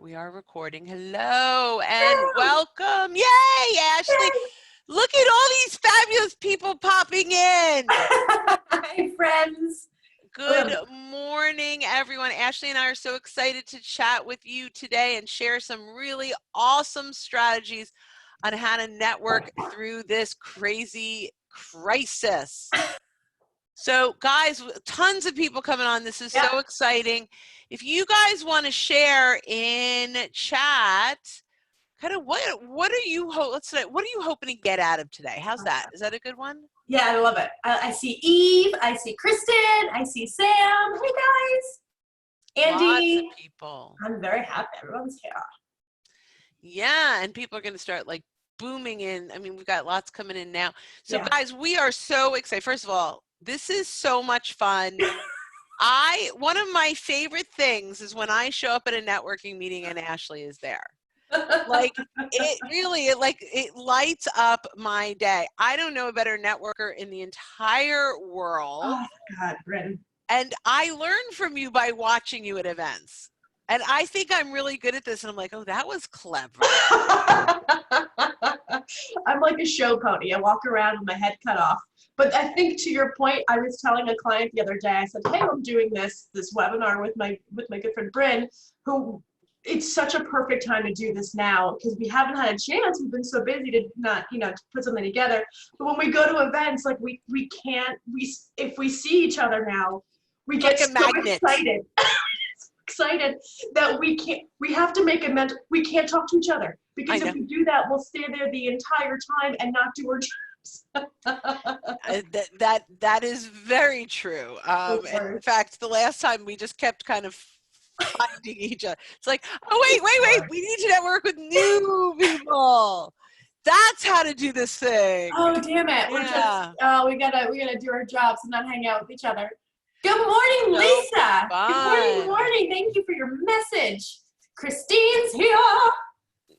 We are recording. Hello and welcome. Yay, Ashley. Look at all these fabulous people popping in. Hi, friends. Good morning, everyone. Ashley and I are so excited to chat with you today and share some really awesome strategies on how to network through this crazy crisis. So guys, tons of people coming on. This is so exciting. If you guys want to share in chat, kind of what are you hoping to get out of today? How's that? Is that a good one? Yeah, I love it. I see Eve, I see Kristen, I see Sam. Hey guys. Andy. Lots of people. I'm very happy everyone's here. Yeah, and people are going to start like booming in. I mean, we've got lots coming in now. So guys, we are so excited. First of all, this is so much fun. One of my favorite things is when I show up at a networking meeting and Ashley is there. Like it lights up my day. I don't know a better networker in the entire world. Oh God, Brynne. And I learn from you by watching you at events. And I think I'm really good at this. And I'm like, oh, that was clever. I'm like a show pony. I walk around with my head cut off. But I think to your point, I was telling a client the other day, I said, hey, I'm doing this webinar with my good friend Brynne, who it's such a perfect time to do this now because we haven't had a chance. We've been so busy to not, to put something together. But when we go to events, like if we see each other now, we get so excited. Excited that we have to make we can't talk to each other because if we do that, we'll stay there the entire time and not do our jobs. That is very true. In fact, the last time we just kept kind of finding each other. It's like, oh wait, we need to network with new people. That's how to do this thing. Oh damn it. We're just we gotta do our jobs and not hang out with each other. Good morning, Lisa. Good morning. Thank you for your message. Christine's here.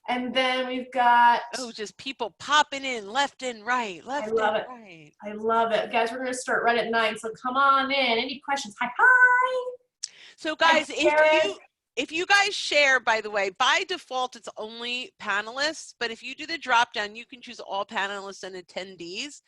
And then we've got just people popping in left and right. I love it. Guys, we're gonna start right at 9. So come on in. Any questions? Hi. So guys, if you guys share, by the way, by default it's only panelists, but if you do the drop down, you can choose all panelists and attendees.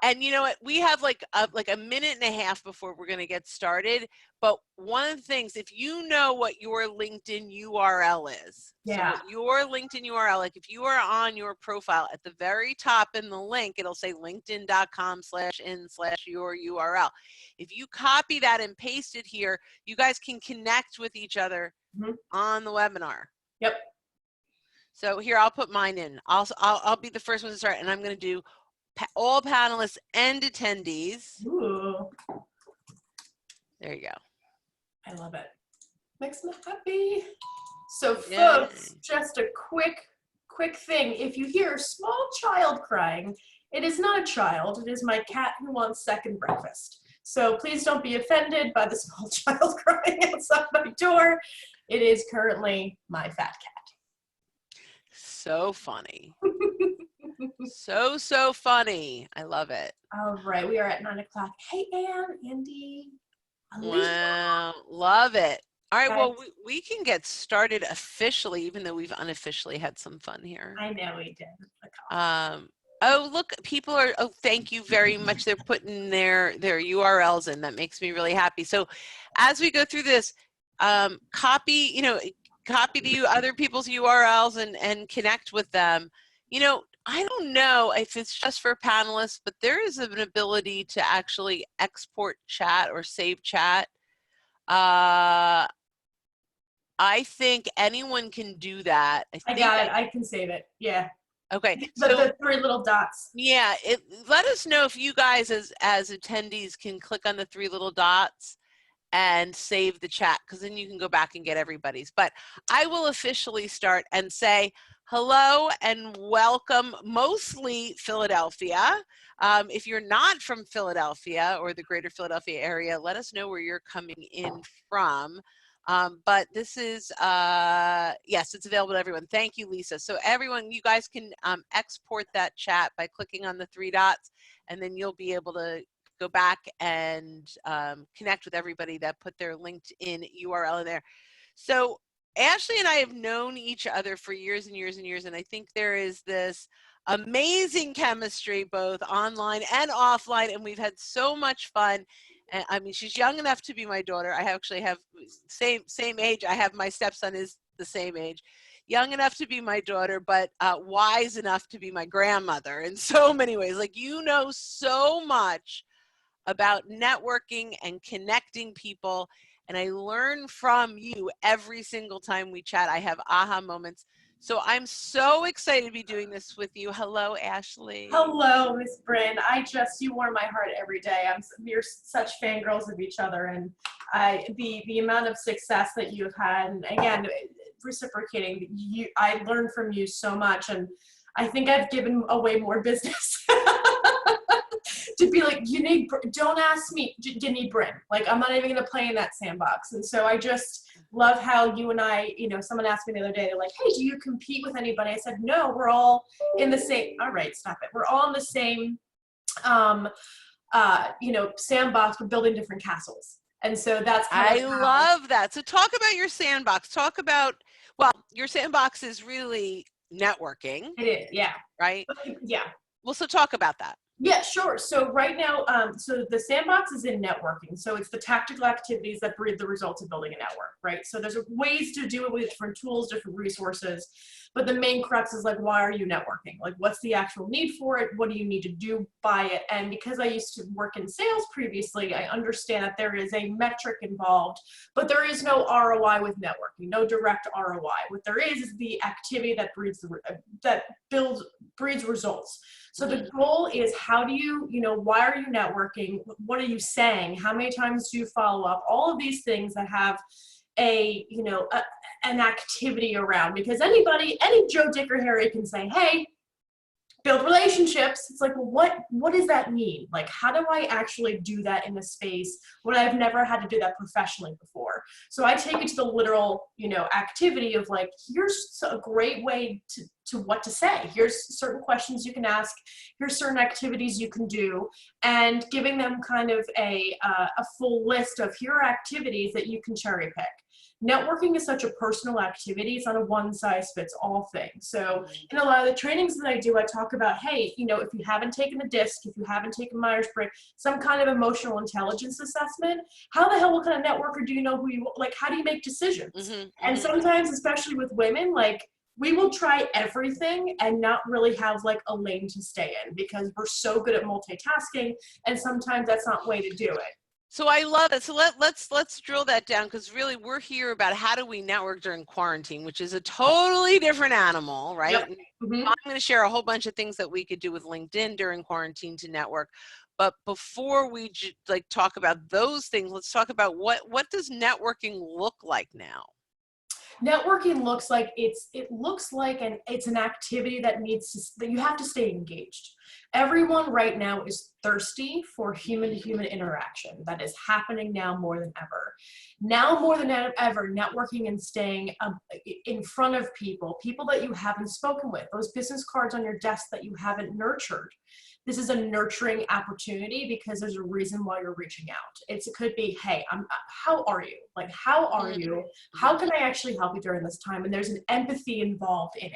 And you know what? We have like a minute and a half before we're going to get started. But one of the things, if you know what your LinkedIn URL is, so what your LinkedIn URL, like if you are on your profile at the very top in the link, it'll say linkedin.com/in/your URL. If you copy that and paste it here, you guys can connect with each other on the webinar. Yep. So here, I'll put mine in. I'll be the first one to start, and I'm going to do all panelists and attendees. Ooh. There you go. I love it. Makes me happy. So folks, just a quick thing. If you hear a small child crying, it is not a child. It is my cat who wants second breakfast. So please don't be offended by the small child crying outside my door. It is currently my fat cat. So funny. So funny. I love it. All right, we are at 9 o'clock. Hey, Andy. Wow, love it. All right, well, we can get started officially, even though we've unofficially had some fun here. I know we did. Oh, look, people are, thank you very much. They're putting their URLs in. That makes me really happy. So as we go through this, copy the other people's URLs and connect with them. I don't know if it's just for panelists, but there is an ability to actually export chat or save chat. I think anyone can do that. I got it. I can save it. Yeah. Okay. So the 3 little dots. Yeah. Let us know if you guys as attendees can click on the 3 little dots and save the chat, because then you can go back and get everybody's. But I will officially start and say hello and welcome, mostly Philadelphia. If you're not from Philadelphia or the greater Philadelphia area, let us know where you're coming in from. But this is, yes, it's available to everyone. Thank you, Lisa. So everyone, you guys can export that chat by clicking on the 3 dots, and then you'll be able to go back and connect with everybody that put their LinkedIn URL in there. So Ashley and I have known each other for years and years and years, and I think there is this amazing chemistry both online and offline, and we've had so much fun. And I mean, she's young enough to be my daughter. I actually have same age. I have my stepson is the same age, young enough to be my daughter, but wise enough to be my grandmother in so many ways. Like, you know so much about networking and connecting people. And I learn from you every single time we chat. I have aha moments. So I'm so excited to be doing this with you. Hello, Ashley. Hello, Miss Brynne. You warm my heart every day. We're such fangirls of each other, and the amount of success that you've had, and again, reciprocating, I learned from you so much, and I think I've given away more business. To be like, don't ask me, you need Brynne. Like, I'm not even gonna play in that sandbox. And so I just love how you and I, someone asked me the other day, they're like, hey, do you compete with anybody? I said, no, we're all in the same, all right, stop it. We're all in the same, sandbox, we're building different castles. And so that's I love that. So talk about your sandbox. Talk about, well, your sandbox is really networking. It is, yeah. Right? Yeah. Well, so talk about that. Yeah, sure. So right now, so the sandbox is in networking. So it's the tactical activities that breed the results of building a network, right? So there's ways to do it with different tools, different resources, but the main crux is like, why are you networking? Like, what's the actual need for it? What do you need to do by it? And because I used to work in sales previously, I understand that there is a metric involved, but there is no ROI with networking, no direct ROI. What there is the activity that breeds results. So the goal is, how do you, why are you networking? What are you saying? How many times do you follow up? All of these things that have an activity around, because any Joe, Dick, or Harry can say, hey, build relationships. It's like, well, what does that mean? Like, how do I actually do that in a space when I've never had to do that professionally before? So I take it to the literal, activity of like, here's a great way to what to say. Here's certain questions you can ask. Here's certain activities you can do, and giving them kind of a full list of, here are activities that you can cherry pick. Networking is such a personal activity. It's not a one-size-fits-all thing. So in a lot of the trainings that I do, I talk about, hey, if you haven't taken the DISC, if you haven't taken Myers-Briggs, some kind of emotional intelligence assessment, how the hell, what kind of networker do you know who you, like, how do you make decisions? And sometimes, especially with women, like, we will try everything and not really have like a lane to stay in, because we're so good at multitasking, and sometimes that's not the way to do it. So I love it. So let's drill that down, because really we're here about how do we network during quarantine, which is a totally different animal, right? Yep. I'm going to share a whole bunch of things that we could do with LinkedIn during quarantine to network. But before we talk about those things, let's talk about what does networking look like now? Networking looks like it's an activity that that you have to stay engaged. Everyone right now is thirsty for human-to-human interaction. That is happening now more than ever. Now more than ever, networking and staying in front of people that you haven't spoken with, those business cards on your desk that you haven't nurtured. This is a nurturing opportunity, because there's a reason why you're reaching out. It could be, hey, how are you? Like, how are you? How can I actually help you during this time? And there's an empathy involved in it.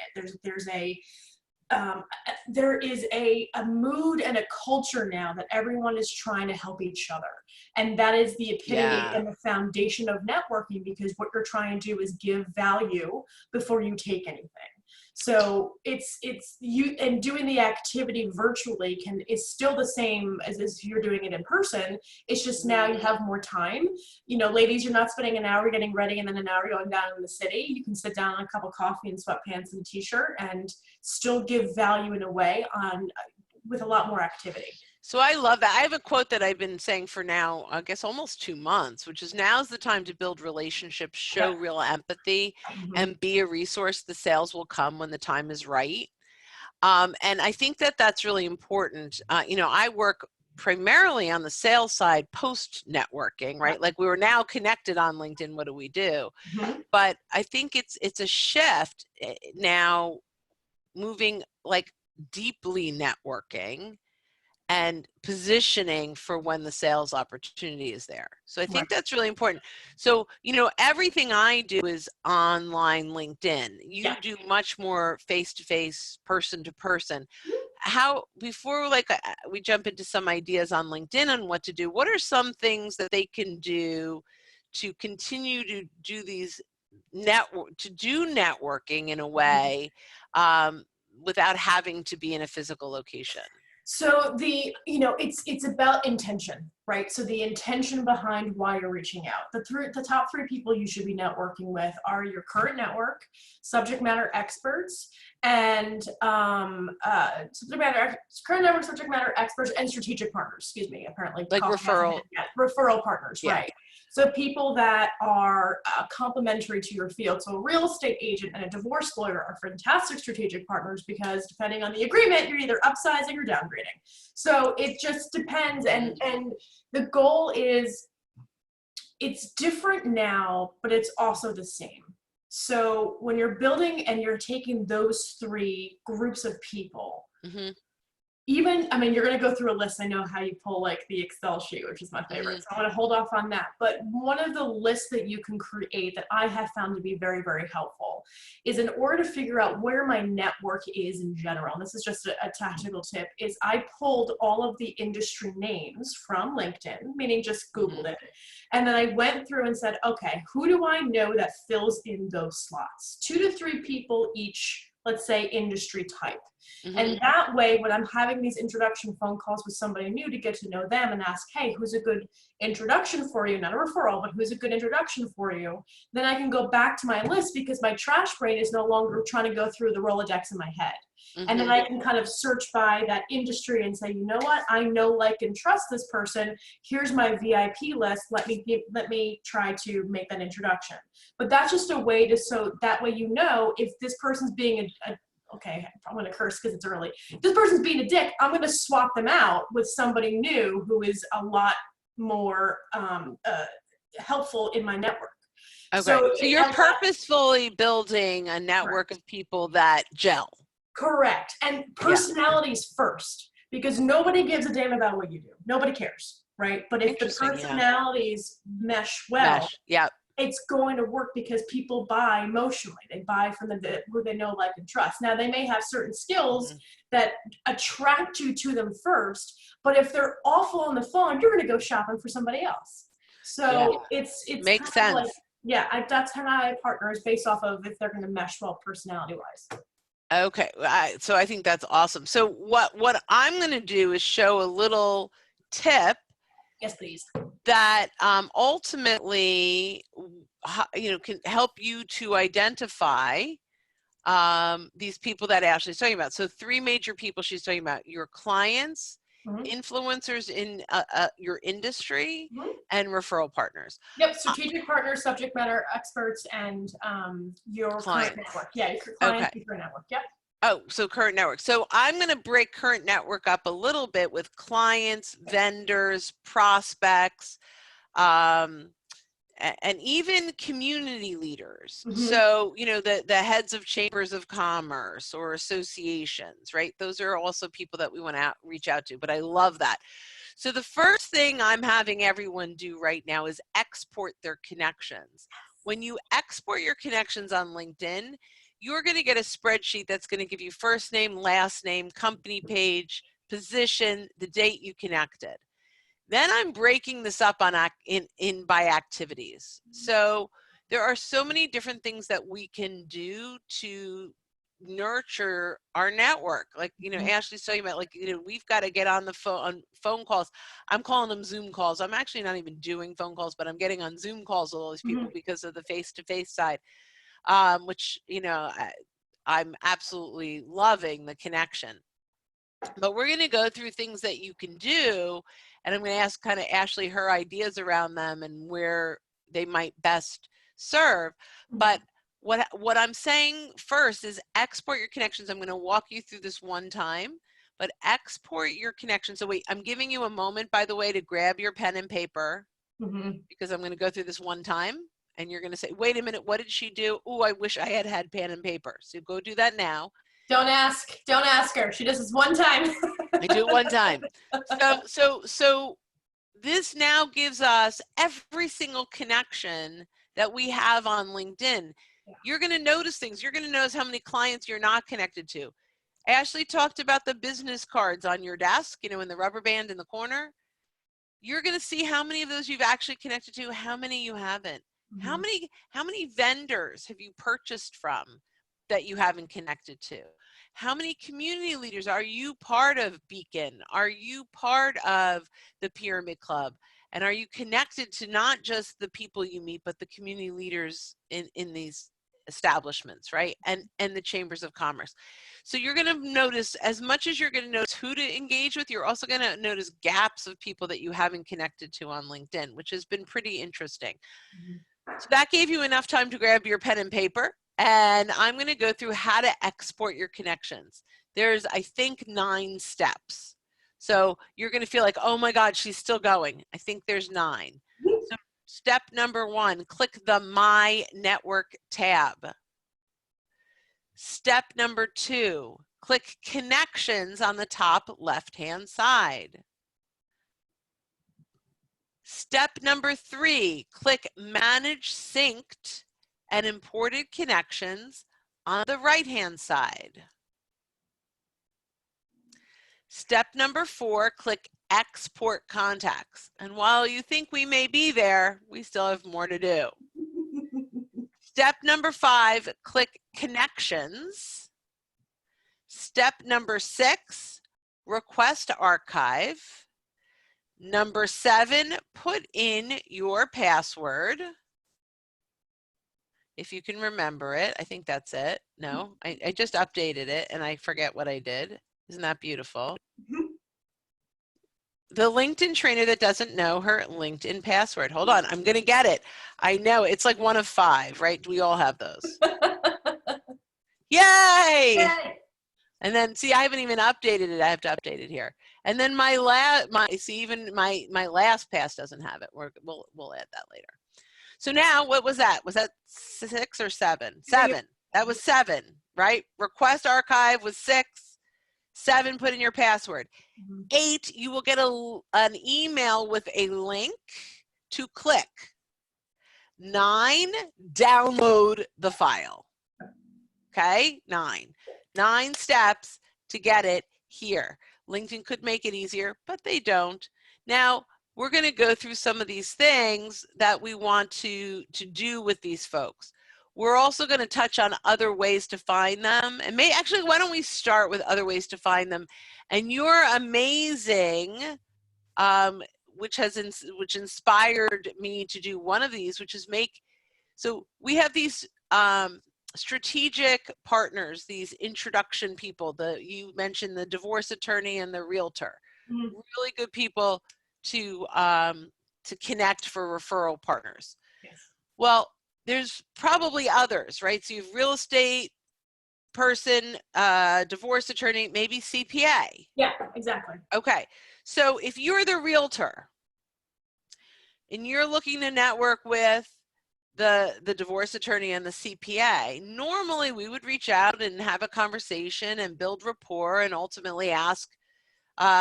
There is a mood and a culture now that everyone is trying to help each other. And that is the epitome and the foundation of networking, because what you're trying to do is give value before you take anything. So it's you, and doing the activity virtually is still the same as if you're doing it in person. It's just now you have more time. Ladies, you're not spending an hour getting ready and then an hour going down in the city. You can sit down on a cup of coffee and sweatpants and a t-shirt and still give value in a way with a lot more activity. So I love that. I have a quote that I've been saying for now, I guess almost 2 months, which is, now's the time to build relationships, show real empathy, and be a resource. The sales will come when the time is right. And I think that that's really important. I work primarily on the sales side, post networking, right? Like, we were now connected on LinkedIn. What do we do? But I think it's a shift now, moving like deeply networking. and positioning for when the sales opportunity is there. So I think Right. that's really important. So, everything I do is online LinkedIn. You Yeah. do much more face-to-face, person-to-person. Before we jump into some ideas on LinkedIn on what to do, what are some things that they can do to continue to do networking in a way, without having to be in a physical location? So it's about intention, right? So the intention behind why you're reaching out. The top three people you should be networking with are your current network, subject matter experts, and current network, subject matter experts, and strategic partners. Excuse me. Apparently, Like coffee hasn't hit referral. it yet. Referral partners, Yeah. right? So people that are complementary to your field. So a real estate agent and a divorce lawyer are fantastic strategic partners because depending on the agreement, you're either upsizing or downgrading. So it just depends. And the goal is, it's different now, but it's also the same. So when you're building and you're taking those three groups of people, Mm-hmm. you're going to go through a list. I know how you pull like the Excel sheet, which is my favorite. So I want to hold off on that. But one of the lists that you can create that I have found to be very, very helpful is, in order to figure out where my network is in general, and this is just a tactical tip, is I pulled all of the industry names from LinkedIn, meaning just Googled it. And then I went through and said, okay, who do I know that fills in those slots? 2 to 3 people each, let's say industry type. Mm-hmm. And that way, when I'm having these introduction phone calls with somebody new to get to know them and ask, hey, who's a good introduction for you? Not a referral, but who's a good introduction for you? Then I can go back to my list, because my trash brain is no longer trying to go through the Rolodex in my head. Mm-hmm. And then I can kind of search by that industry and say, you know what? I know, like, and trust this person. Here's my VIP list. Let me try to make that introduction. But that's just a way to, so that way you know if this person's being okay, I'm going to curse because it's early. If this person's being a dick, I'm going to swap them out with somebody new who is a lot more helpful in my network. Okay. So you're purposefully building a network of people that gel. Correct. And personalities first, because nobody gives a damn about what you do. Nobody cares, right? But if the personalities mesh well, it's going to work, because people buy emotionally. They buy from who they know, like, and trust. Now, they may have certain skills that attract you to them first, but if they're awful on the phone, you're going to go shopping for somebody else. So it's makes sense. Like, that's how I partner, is based off of if they're going to mesh well personality-wise. Okay, so I think that's awesome. So what I'm going to do is show a little tip. Yes, please. That ultimately, can help you to identify these people that Ashley's talking about. So 3 major people she's talking about: your clients, influencers in your industry, and referral partners. Yep, strategic partners, subject matter experts, and your client network. Yeah, your clients, your network. Yep. Oh, so current network. So I'm going to break current network up a little bit with clients, vendors, prospects, and even community leaders. So, the heads of chambers of commerce or associations, right? Those are also people that we want to reach out to, but I love that. So the first thing I'm having everyone do right now is export their connections. When you export your connections on LinkedIn, you're going to get a spreadsheet that's going to give you first name, last name, company page, position, the date you connected. Then I'm breaking this up in by activities. So there are so many different things that we can do to nurture our network. Like, Ashley's talking about, like, we've got to get on the phone calls. I'm calling them Zoom calls. I'm actually not even doing phone calls, but I'm getting on Zoom calls with all these people because of the face-to-face side. Which, I'm absolutely loving the connection. But we're going to go through things that you can do, and I'm going to ask kind of Ashley her ideas around them and where they might best serve. But what I'm saying first is export your connections. I'm going to walk you through this one time, but export your connections. So wait, I'm giving you a moment, by the way, to grab your pen and paper, because I'm going to go through this one time. And you're going to say, wait a minute, what did she do? Oh, I wish I had pen and paper. So go do that now. Don't ask her. She does this one time. I do it one time. So this now gives us every single connection that we have on LinkedIn. Yeah. You're going to notice things. You're going to notice how many clients you're not connected to. Ashley talked about the business cards on your desk, you know, in the rubber band in the corner. You're going to see how many of those you've actually connected to, how many you haven't. Mm-hmm. How many vendors have you purchased from that you haven't connected to? How many community leaders are you part of Beacon? Are you part of the Pyramid Club? And are you connected to not just the people you meet, but the community leaders in these establishments, right? And the chambers of commerce. So you're going to notice, as much as you're going to notice who to engage with, you're also going to notice gaps of people that you haven't connected to on LinkedIn, which has been pretty interesting. Mm-hmm. So that gave you enough time to grab your pen and paper. And I'm going to go through how to export your connections. There's, I think, 9 steps. So you're going to feel like, oh my God, she's still going. I think there's 9. So step number 1, click the My Network tab. Step number 2, click Connections on the top left-hand side. Step number 3, click Manage Synced and Imported Connections on the right-hand side. Step number 4, click Export Contacts. And while you think we may be there, we still have more to do. Step number 5, click Connections. Step number 6, Request Archive. Number 7, put in your password. If you can remember it, I think that's it. No, I just updated it and I forget what I did. Isn't that beautiful? The LinkedIn trainer that doesn't know her LinkedIn password. Hold on, I'm going to get it. I know, it's like 1 of 5, right? We all have those. Yay! Yay! And then, see, I haven't even updated it. I have to update it here. And then my last pass doesn't have it. We'll add that later. So now, what was that? Was that 6 or 7? 7. That was 7, right? Request archive was 6. 7, put in your password. 8, you will get an email with a link to click. 9, download the file. Okay, 9 steps to get it here. LinkedIn could make it easier, but they don't. Now, we're going to go through some of these things that we want to do with these folks. We're also going to touch on other ways to find them. And actually, why don't we start with other ways to find them? And You're Amazing, which inspired me to do one of these, which is so we have these strategic partners, these introduction people. You mentioned the divorce attorney and the realtor. Mm-hmm. Really good people to connect for referral partners. Yes. Well, there's probably others, right? So you have real estate person, divorce attorney, maybe CPA. Yeah, exactly. Okay, so if you're the realtor and you're looking to network with the divorce attorney and the CPA, normally we would reach out and have a conversation and build rapport and ultimately ask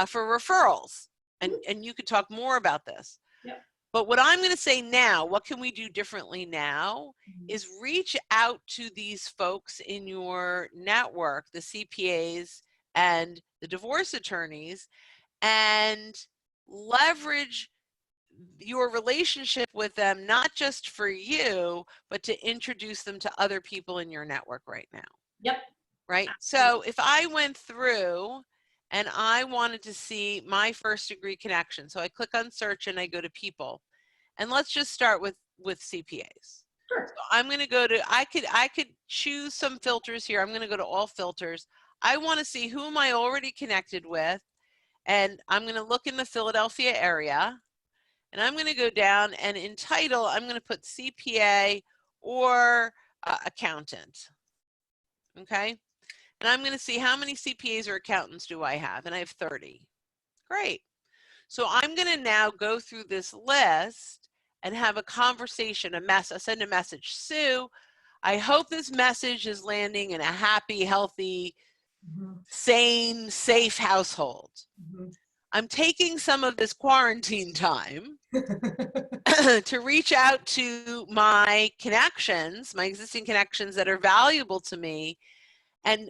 for referrals. And you could talk more about this. Yep. But what I'm going to say now, what can we do differently now, is reach out to these folks in your network, the CPAs and the divorce attorneys, and leverage your relationship with them, not just for you, but to introduce them to other people in your network right now. Yep. Right? So if I went through and I wanted to see my first degree connection, so I click on search and I go to people, and let's just start with CPAs. Sure. So I'm going to go to, I could choose some filters here. I'm going to go to all filters. I want to see who am I already connected with, and I'm going to look in the Philadelphia area. And I'm going to go down, and in title, I'm going to put CPA or accountant. Okay. And I'm going to see how many CPAs or accountants do I have, and I have 30. Great. So I'm going to now go through this list and have a conversation, send a message. Sue, I hope this message is landing in a happy, healthy sane, safe household. I'm taking some of this quarantine time to reach out to my connections, my existing connections that are valuable to me, and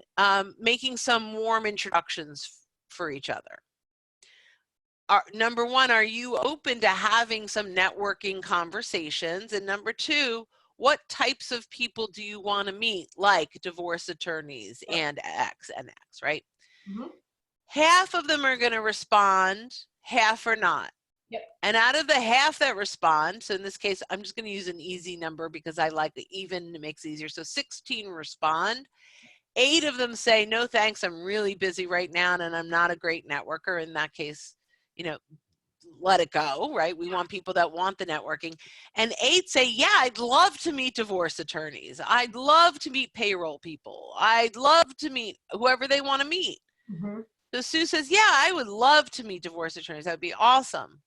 making some warm introductions for each other. Number one, are you open to having some networking conversations? And number two, what types of people do you want to meet, like divorce attorneys and X, right? Half of them are going to respond, half are not. And out of the half that respond, so in this case, I'm just going to use an easy number because I like the even, it makes it easier. So 16 respond. 8 of them say, no, thanks, I'm really busy right now and I'm not a great networker. In that case, you know, let it go, right? We want people that want the networking. And 8 say, yeah, I'd love to meet divorce attorneys. I'd love to meet payroll people. I'd love to meet whoever they want to meet. So Sue says, yeah, I would love to meet divorce attorneys. That would be awesome.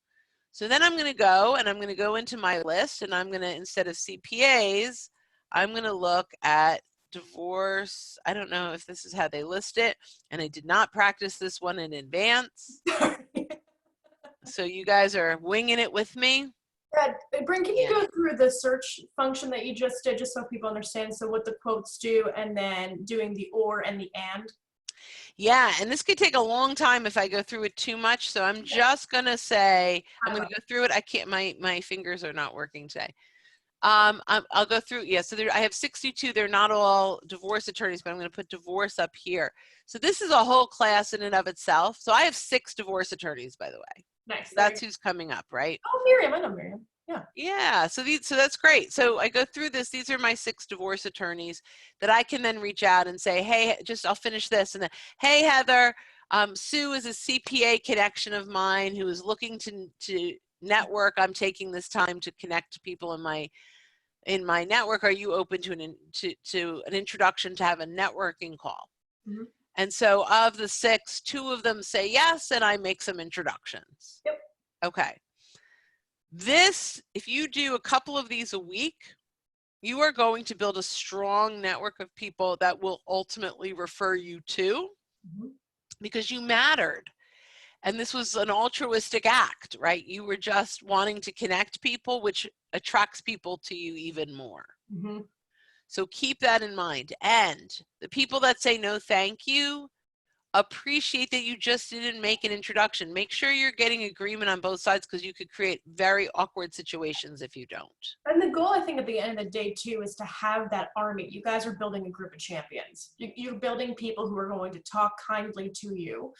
So then I'm going to go and I'm going to go into my list and I'm going to, instead of CPAs, I'm going to look at divorce. I don't know if this is how they list it. And I did not practice this one in advance. So you guys are winging it with me. Yeah, Brynne, can you go through the search function that you just did, just so people understand, so what the quotes do, and then doing the or and the and? Yeah, and this could take a long time if I go through it too much. So I'm just gonna say, I'm gonna go through it. I can't, my fingers are not working today. I'll go through, yeah, so I have 62, they're not all divorce attorneys, but I'm gonna put divorce up here. So this is a whole class in and of itself. So I have 6 divorce attorneys, by the way. Nice. So that's who's coming up, right? Oh, Miriam, I know Miriam. Yeah. Yeah, so that's great. So I go through this. These are my 6 divorce attorneys that I can then reach out and say, hey, I'll finish this. And then, hey, Heather, Sue is a CPA connection of mine who is looking to network. I'm taking this time to connect to people in my network. Are you open to an introduction to have a networking call? And so of the 6, 2 of them say yes, and I make some introductions. Yep. Okay. This, if you do a couple of these a week, you are going to build a strong network of people that will ultimately refer you to, because you mattered. And this was an altruistic act, right? You were just wanting to connect people, which attracts people to you even more. So keep that in mind. And the people that say no thank you, appreciate that you just didn't make an introduction. Make sure you're getting agreement on both sides, because you could create very awkward situations if you don't. And the goal, I think, at the end of the day, too, is to have that army. You guys are building a group of champions. You're building people who are going to talk kindly to you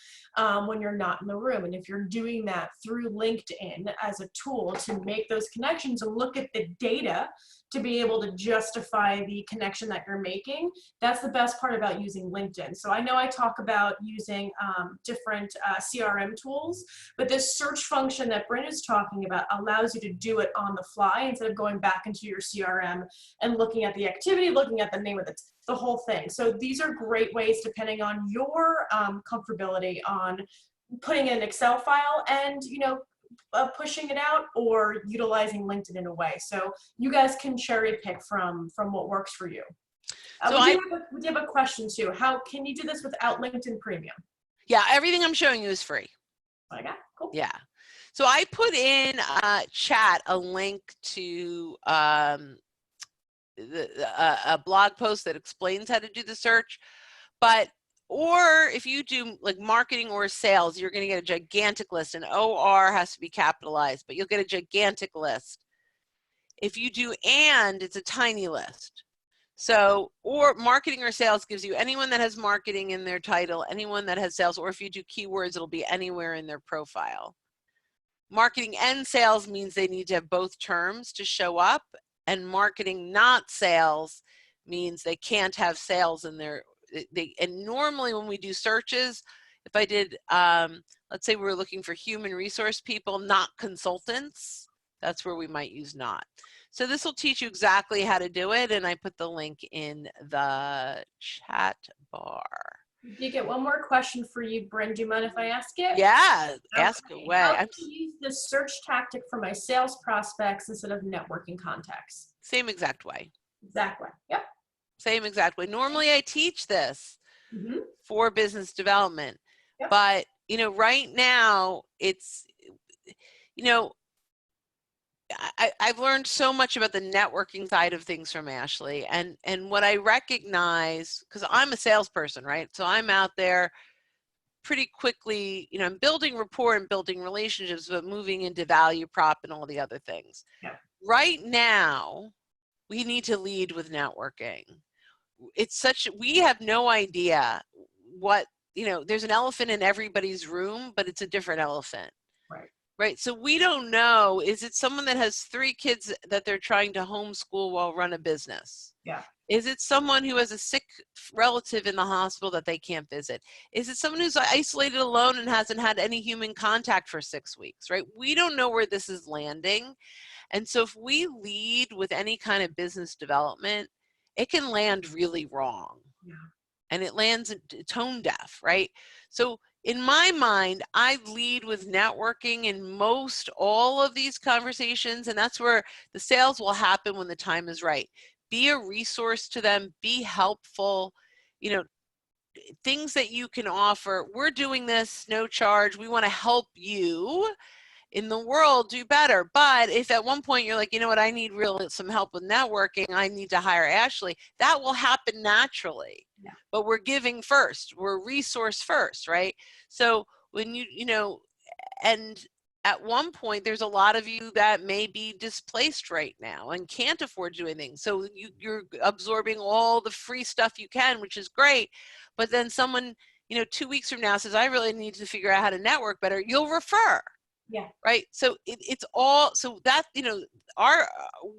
when you're not in the room. And if you're doing that through LinkedIn as a tool to make those connections and look at the data to be able to justify the connection that you're making, that's the best part about using LinkedIn. So I know I talk about using different CRM tools, but this search function that Brynne is talking about allows you to do it on the fly instead of going back into your CRM and looking at the activity, looking at the name of the whole thing. So these are great ways, depending on your comfortability on putting in an Excel file and, you know, pushing it out, or utilizing LinkedIn in a way. So you guys can cherry pick from what works for you. So we do have a question too. How can you do this without LinkedIn Premium? Yeah, everything I'm showing you is free. I got cool. Yeah. So I put in chat a link to a blog post that explains how to do the search. But, or if you do like marketing or sales, you're going to get a gigantic list, and OR has to be capitalized, but you'll get a gigantic list. If you do and, it's a tiny list. So, or marketing or sales gives you anyone that has marketing in their title, anyone that has sales, or if you do keywords, it'll be anywhere in their profile. Marketing and sales means they need to have both terms to show up, and marketing not sales means they can't have sales in their, and normally when we do searches, if I did, let's say we were looking for human resource people, not consultants, that's where we might use not. So this will teach you exactly how to do it, and I put the link in the chat bar. You get one more question for you, Brynne. Do you mind if I ask it? Yeah, ask away. How can I use this search tactic for my sales prospects instead of networking contacts? Same exact way. Exactly. Yep. Same exact way. Normally I teach this, Mhm. for business development. Yep. But, you know, right now it's, you know, I've learned so much about the networking side of things from Ashley, and what I recognize, because I'm a salesperson, right? So I'm out there pretty quickly, you know, I'm building rapport and building relationships, but moving into value prop and all the other things. Yep. Right now, we need to lead with networking. It's such, we have no idea what, you know, there's an elephant in everybody's room, but it's a different elephant. Right. Right. So we don't know, is it someone that has 3 kids that they're trying to homeschool while run a business? Yeah. Is it someone who has a sick relative in the hospital that they can't visit? Is it someone who's isolated alone and hasn't had any human contact for 6 weeks, right? We don't know where this is landing. And so if we lead with any kind of business development, it can land really wrong. Yeah. And it lands tone deaf, right? So in my mind, I lead with networking in most all of these conversations, and that's where the sales will happen when the time is right. Be a resource to them, be helpful, you know, things that you can offer. We're doing this, no charge. We want to help you in the world do better. But if at one point you're like, you know what, I need some help with networking, I need to hire Ashley, that will happen naturally. Yeah. But we're giving first, we're resource first, right? So when you know, and at one point there's a lot of you that may be displaced right now and can't afford to do anything. So you're absorbing all the free stuff you can, which is great. But then someone, you know, 2 weeks from now says, I really need to figure out how to network better. You'll refer. Yeah. Right. So it's all, so that, you know,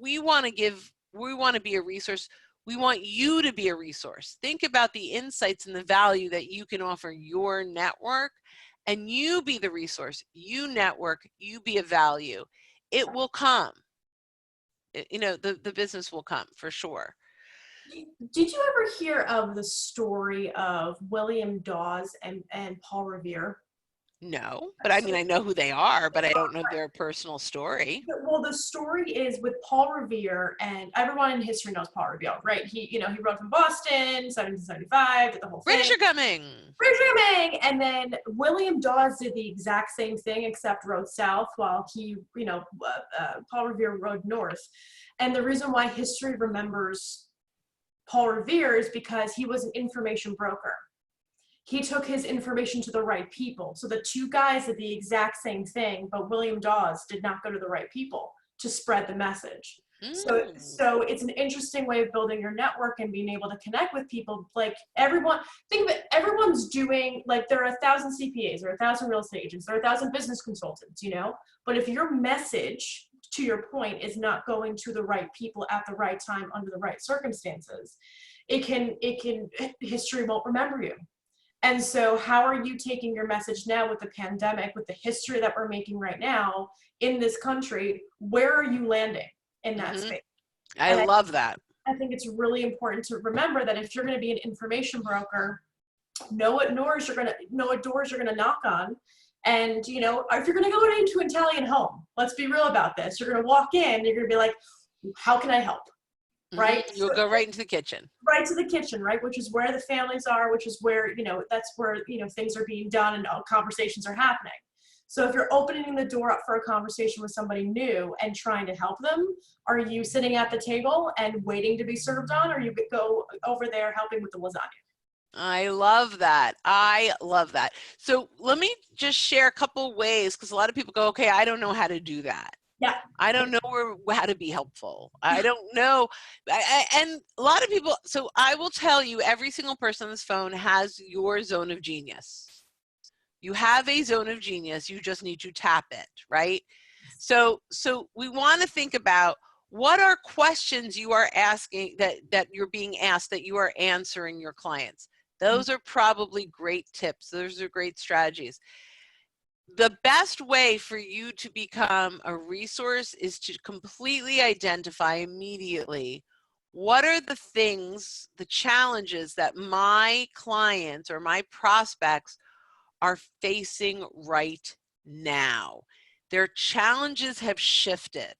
we want to be a resource. We want you to be a resource. Think about the insights and the value that you can offer your network, and you be the resource, you network, you be a value. It will come. You know, the business will come for sure. Did you ever hear of the story of William Dawes and Paul Revere? No, but I mean, I know who they are, but I don't know Right. their personal story. Well, the story is with Paul Revere, and everyone in history knows Paul Revere, right? He wrote from Boston, 1775, did the whole British thing. are coming. Resuming, and then William Dawes did the exact same thing, except rode south, while Paul Revere rode north. And the reason why history remembers Paul Revere is because he was an information broker. He took his information to the right people. So the 2 guys did the exact same thing, but William Dawes did not go to the right people to spread the message. So it's an interesting way of building your network and being able to connect with people. Like everyone, think of it, everyone's doing, like there are 1,000 CPAs, there are 1,000 real estate agents, there are 1,000 business consultants, you know? But if your message, to your point, is not going to the right people at the right time under the right circumstances, history won't remember you. And so how are you taking your message now with the pandemic, with the history that we're making right now in this country? Where are you landing in that space? I love that. I think it's really important to remember that if you're going to be an information broker, know what doors you're going to knock on. And, you know, if you're going to go into an Italian home, let's be real about this. You're going to walk in, you're going to be like, how can I help? Right? You'll go right into the kitchen. Right to the kitchen, right? Which is where the families are, which is where, you know, that's where, you know, things are being done and conversations are happening. So if you're opening the door up for a conversation with somebody new and trying to help them, are you sitting at the table and waiting to be served on, or you go over there helping with the lasagna? I love that. I love that. So let me just share a couple ways, because a lot of people go, okay, I don't know how to do that. Yeah. I don't know how to be helpful. I don't know. And a lot of people, so I will tell you, every single person on this phone has your zone of genius. You have a zone of genius. You just need to tap it, right? So we want to think about what are questions you are asking, that you're being asked, that you are answering your clients. Those are probably great tips. Those are great strategies. The best way for you to become a resource is to completely identify immediately what are the things, the challenges that my clients or my prospects are facing right now. Their challenges have shifted.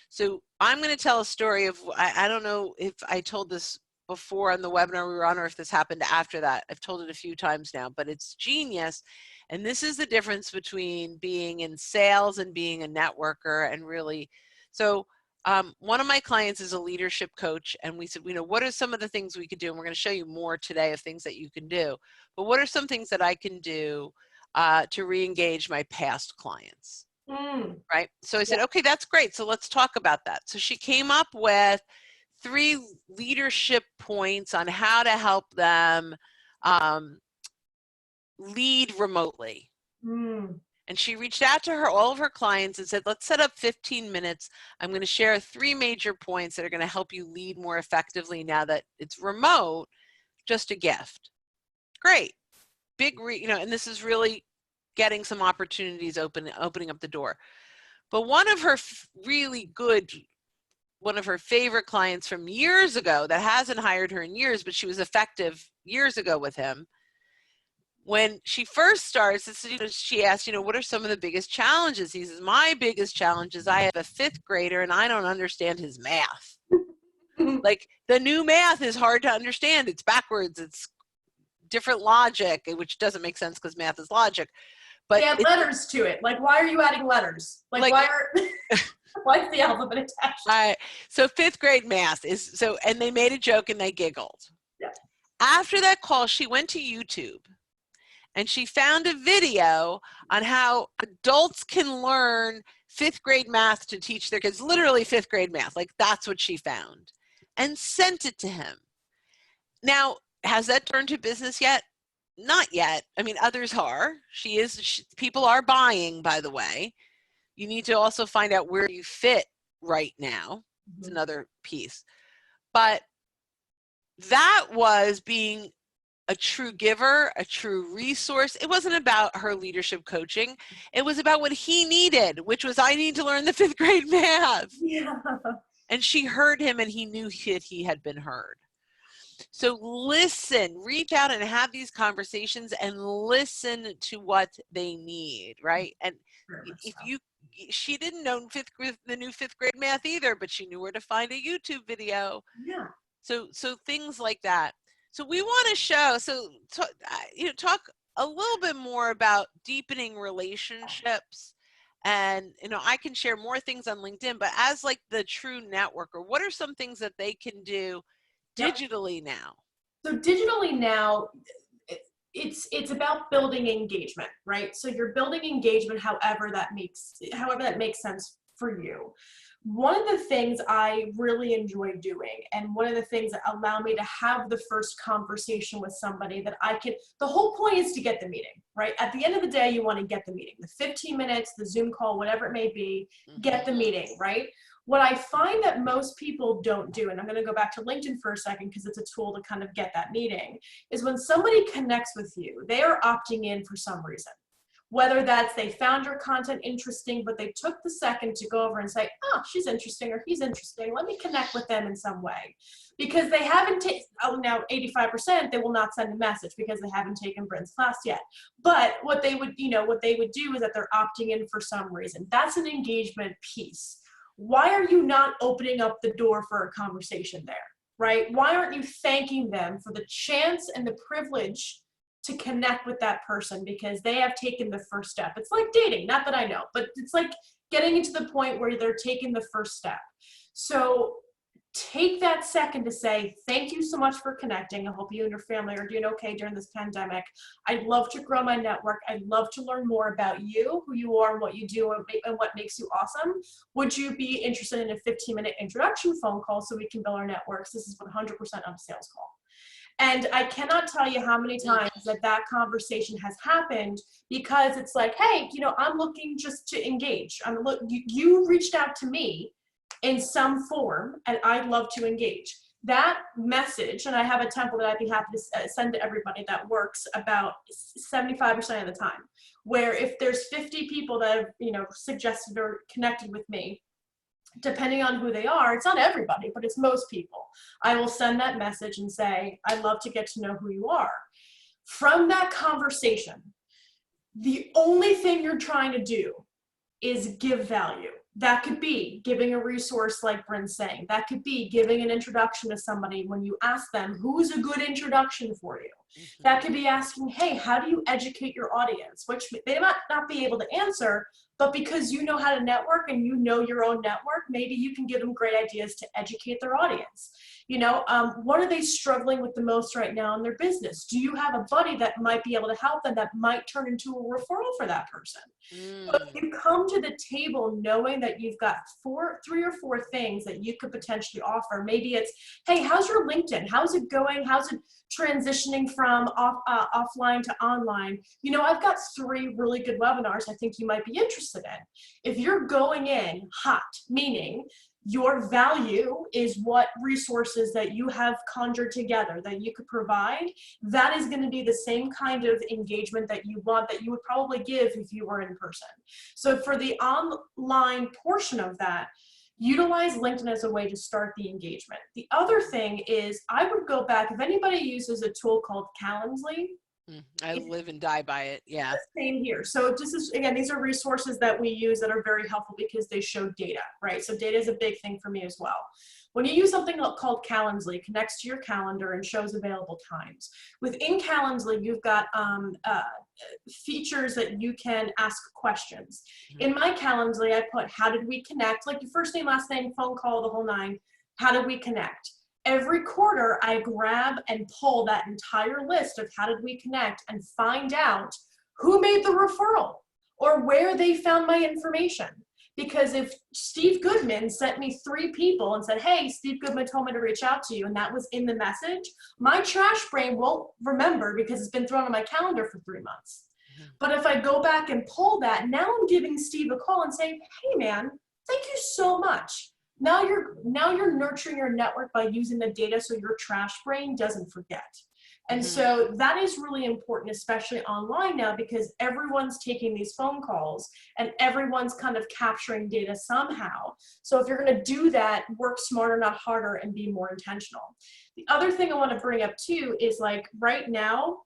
So I'm going to tell a story of, I don't know if I told this before on the webinar we were on, or if this happened after that. I've told it a few times now, but it's genius. And this is the difference between being in sales and being a networker. And really, so one of my clients is a leadership coach, and we said, what are some of the things we could do? And we're going to show you more today of things that you can do. But what are some things that I can do to re-engage my past clients? Right? So I said, okay, that's great. So let's talk about that. So she came up with 3 leadership points on how to help them lead remotely. And she reached out to all of her clients and said, let's set up 15 minutes. I'm going to share 3 major points that are going to help you lead more effectively now that it's remote, just a gift. Great. Big, and this is really getting some opportunities opening up the door. But one of her one of her favorite clients from years ago that hasn't hired her in years, but she was effective years ago with him. When she first starts, she asked, what are some of the biggest challenges? He says, my biggest challenge is I have a 5th grader and I don't understand his math. Like, the new math is hard to understand. It's backwards. It's different logic, which doesn't make sense because math is logic. But they have letters to it. Like, why are you adding letters? Like why is the alphabet attached? So 5th grade math is and they made a joke and they giggled. Yeah. After that call, she went to YouTube and she found a video on how adults can learn 5th grade math to teach their kids, literally 5th grade math. Like, that's what she found, and sent it to him. Now, has that turned to business yet? Not yet. I mean, others are. People are buying, by the way. You need to also find out where you fit right now. It's another piece. But that was being a true giver, a true resource. It wasn't about her leadership coaching. It was about what he needed, which was, I need to learn the 5th grade math. Yeah. And she heard him, and he knew he had been heard. So listen, reach out and have these conversations and listen to what they need, right? And she didn't know the new 5th grade math either, but she knew where to find a YouTube video. Yeah. So things like that. So we want to show, talk a little bit more about deepening relationships. And, I can share more things on LinkedIn, but as like the true networker, what are some things that they can do digitally now? So digitally now, it's about building engagement, right? So you're building engagement however that makes sense for you. One of the things I really enjoy doing, and one of the things that allow me to have the first conversation with somebody that the whole point is to get the meeting, right? At the end of the day, you want to get the meeting, the 15 minutes, the Zoom call, whatever it may be, get the meeting, right? What I find that most people don't do, and I'm going to go back to LinkedIn for a second because it's a tool to kind of get that meeting, is when somebody connects with you, they are opting in for some reason. Whether that's they found your content interesting, but they took the second to go over and say, oh, she's interesting or he's interesting. Let me connect with them in some way. Because they haven't now 85%, they will not send a message because they haven't taken Brynne's class yet. But what they would do is that they're opting in for some reason. That's an engagement piece. Why are you not opening up the door for a conversation there, right? Why aren't you thanking them for the chance and the privilege to connect with that person because they have taken the first step? It's like dating, not that I know, but it's like getting into the point where they're taking the first step. So take that second to say, thank you so much for connecting. I hope you and your family are doing okay during this pandemic. I'd love to grow my network. I'd love to learn more about you, who you are, and what you do, and what makes you awesome. Would you be interested in a 15-minute introduction phone call so we can build our networks? This is 100% on a sales call. And I cannot tell you how many times that conversation has happened because it's like, hey, I'm looking just to engage. You reached out to me in some form, and I'd love to engage. That message, and I have a template that I'd be happy to send to everybody that works about 75% of the time, where if there's 50 people that have, suggested or connected with me, depending on who they are, it's not everybody, but it's most people. I will send that message and say, I'd love to get to know who you are. From that conversation, the only thing you're trying to do is give value. That could be giving a resource like Brynne's saying. That could be giving an introduction to somebody when you ask them, who's a good introduction for you? Mm-hmm. That could be asking, hey, how do you educate your audience? Which they might not be able to answer, but because you know how to network and you know your own network, maybe you can give them great ideas to educate their audience. You know, what are they struggling with the most right now in their business? Do you have a buddy that might be able to help them that might turn into a referral for that person? So if you come to the table knowing that you've got 3 or 4 things that you could potentially offer, maybe it's, hey, how's your LinkedIn? How's it going? How's it transitioning from offline to online? You know, I've got 3 really good webinars I think you might be interested in. If you're going in hot, meaning your value is what resources that you have conjured together that you could provide, that is going to be the same kind of engagement that you want, that you would probably give if you were in person. So for the online portion of that, utilize LinkedIn as a way to start the engagement. The other thing is, I would go back, if anybody uses a tool called Calendly. I live and die by it. Yeah. Same here. So this is, again, these are resources that we use that are very helpful because they show data, right? So data is a big thing for me as well. When you use something called Calendly, it connects to your calendar and shows available times. Within Calendly, you've got features that you can ask questions. In my Calendly, I put, how did we connect? Like your first name, last name, phone call, the whole 9. How did we connect? Every quarter, I grab and pull that entire list of how did we connect and find out who made the referral or where they found my information. Because if Steve Goodman sent me 3 people and said, hey, Steve Goodman told me to reach out to you, and that was in the message, my trash brain won't remember because it's been thrown on my calendar for 3 months. But if I go back and pull that, now I'm giving Steve a call and saying, hey man, thank you so much. Now you're nurturing your network by using the data so your trash brain doesn't forget. And so that is really important, especially online now, because everyone's taking these phone calls and everyone's kind of capturing data somehow. So if you're going to do that, work smarter, not harder, and be more intentional. The other thing I want to bring up too is, like, right now,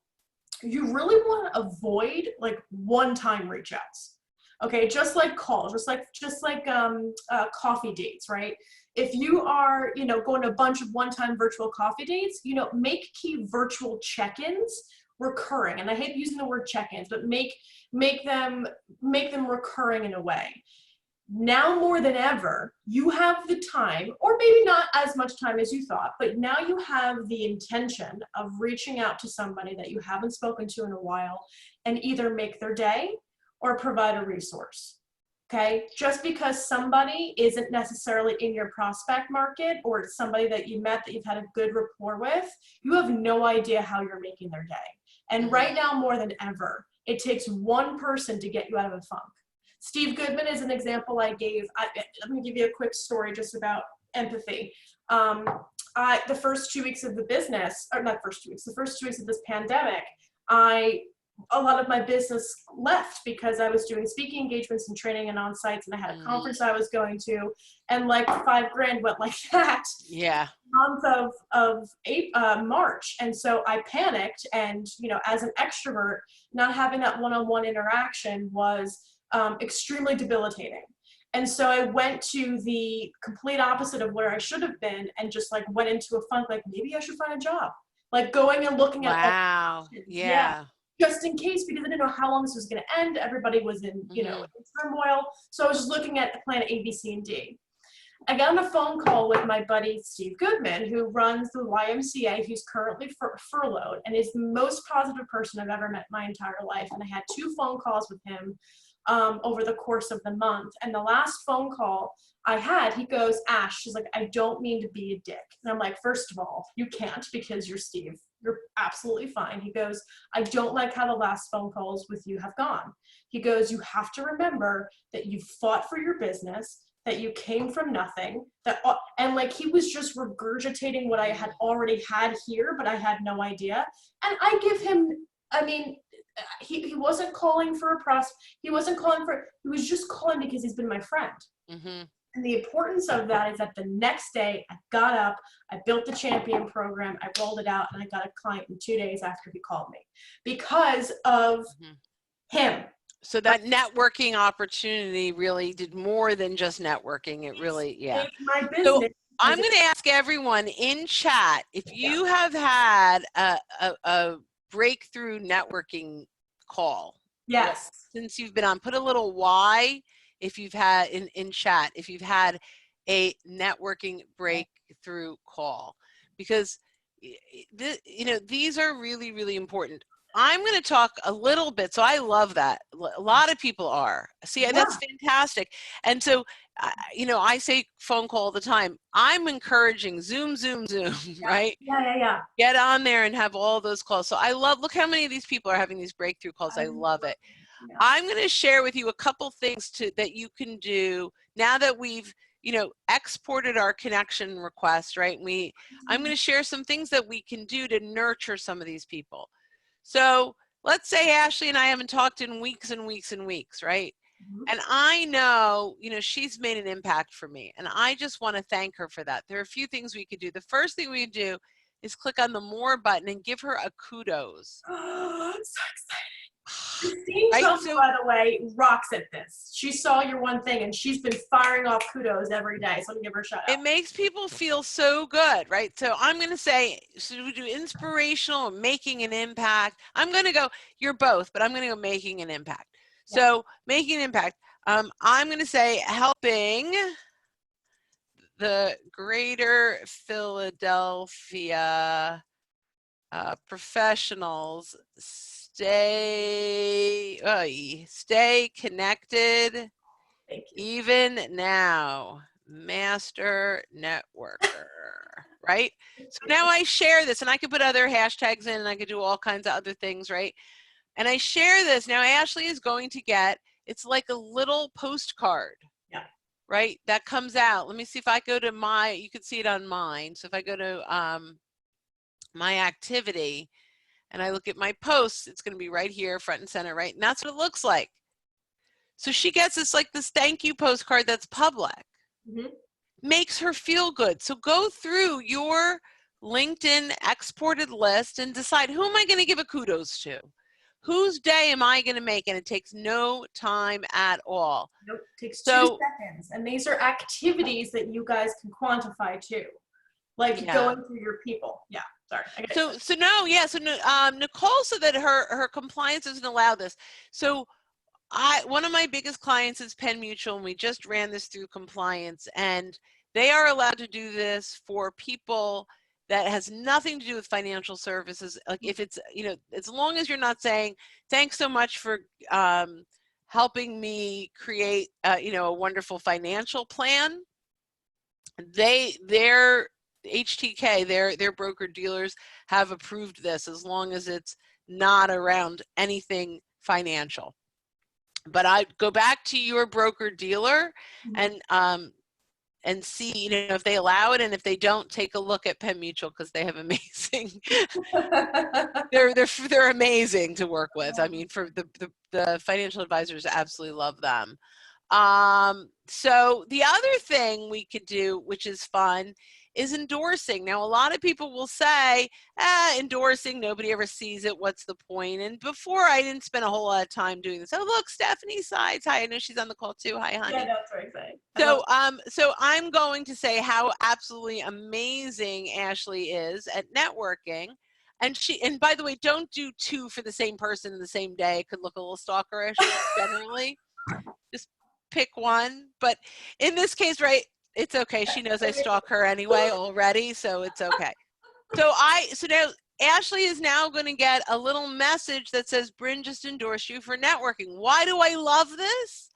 you really want to avoid like one-time reach outs. Okay, just like calls, just like coffee dates, right? If you are, you know, going to a bunch of one-time virtual coffee dates, you know, make key virtual check-ins recurring. And I hate using the word check-ins, but make them recurring in a way. Now more than ever, you have the time, or maybe not as much time as you thought, but now you have the intention of reaching out to somebody that you haven't spoken to in a while and either make their day or provide a resource. Okay, just because somebody isn't necessarily in your prospect market, or it's somebody that you met that you've had a good rapport with, you have no idea how you're making their day. And right now more than ever, it takes one person to get you out of a funk. Steve Goodman is an example I gave. Let me give you a quick story just about empathy. The first 2 weeks of the business, or not first 2 weeks, the first 2 weeks of this pandemic, a lot of my business left because I was doing speaking engagements and training and on-sites, and I had a conference I was going to, and like $5,000 went like that. Yeah. Month of March. And so I panicked, and, you know, as an extrovert, not having that one-on-one interaction was extremely debilitating. And so I went to the complete opposite of where I should have been and just like went into a funk, like maybe I should find a job. Like going and looking at all, just in case, because I didn't know how long this was going to end. Everybody was in, you know, in turmoil. So I was just looking at the plan A, B, C, and D. I got on a phone call with my buddy Steve Goodman, who runs the YMCA. He's currently furloughed and is the most positive person I've ever met in my entire life. And I had 2 phone calls with him over the course of the month. And the last phone call I had, he goes, Ash, she's like, I don't mean to be a dick. And I'm like, first of all, you can't, because you're Steve. You're absolutely fine. He goes, I don't like how the last phone calls with you have gone. He goes, you have to remember that you fought for your business, that you came from nothing, and like he was just regurgitating what I had already had here, but I had no idea. And I give him, I mean, he wasn't calling for a prospect. He wasn't calling for, he was just calling because he's been my friend. And the importance of that is that the next day I got up, I built the champion program, I rolled it out, and I got a client in 2 days after he called me because of him. So that networking opportunity really did more than just networking. It really, yeah. Make my So business. I'm going to ask everyone in chat, if you have had a breakthrough networking call. Yes. Since you've been on, put a little Y if you've had in chat, if you've had a networking breakthrough call, because these are really, really important. I'm going to talk a little bit. So I love that. A lot of people are. See, Yeah. that's fantastic. And so, I say phone call all the time. I'm encouraging Zoom, right? Yeah. Get on there and have all those calls. So I love, look how many of these people are having these breakthrough calls. I love it. Yeah. I'm going to share with you a couple things that you can do now that we've, exported our connection request, right? I'm going to share some things that we can do to nurture some of these people. So let's say Ashley and I haven't talked in weeks and weeks and weeks, right? And I know, she's made an impact for me, and I just want to thank her for that. There are a few things we could do. The first thing we do is click on the more button and give her a kudos. Oh, I'm so excited. Christine Right? Chilton, by the way, rocks at this. She saw your one thing and she's been firing off kudos every day. So I'm gonna give her a shout out. It makes people feel so good, right? So I'm going to say, so we do inspirational, making an impact. I'm going to go, you're both, but I'm going to go making an impact. Yeah. So making an impact. I'm going to say helping the greater Philadelphia professionals stay connected even now. Master networker, right? So now I share this, and I could put other hashtags in, and I could do all kinds of other things, right? And I share this. Now Ashley is going to get, it's like a little postcard. Yeah. Right? That comes out. Let me see if I go to you can see it on mine. So if I go to my activity and I look at my posts, it's going to be right here, front and center, right? And that's what it looks like. So she gets this thank you postcard that's public. Makes her feel good. So go through your LinkedIn exported list and decide, who am I going to give a kudos to? Whose day am I going to make? And it takes no time at all. Nope, it takes 2 seconds. And these are activities that you guys can quantify too. Like going through your people. Yeah, sorry. So Nicole said that her compliance doesn't allow this. So one of my biggest clients is Penn Mutual, and we just ran this through compliance, and they are allowed to do this for people that has nothing to do with financial services. Like if it's, as long as you're not saying, thanks so much for helping me create, a wonderful financial plan. Their HTK, their broker dealers have approved this, as long as it's not around anything financial. But I'd go back to your broker dealer and see, if they allow it, and if they don't, take a look at Penn Mutual, because they have amazing. they're amazing to work with. I mean, for the financial advisors, absolutely love them. So the other thing we could do, which is fun, is endorsing. Now, a lot of people will say, endorsing, nobody ever sees it. What's the point? And before, I didn't spend a whole lot of time doing this. Oh, look, Stephanie Sides. Hi, I know she's on the call too. Hi, honey. Yeah, that's very exciting. So I'm going to say how absolutely amazing Ashley is at networking. And by the way, don't do 2 for the same person in the same day. It could look a little stalkerish generally. Just pick one. But in this case, right, it's okay. She knows I stalk her anyway already, so it's okay. So now Ashley is now going to get a little message that says, Brynne just endorsed you for networking. Why do I love this?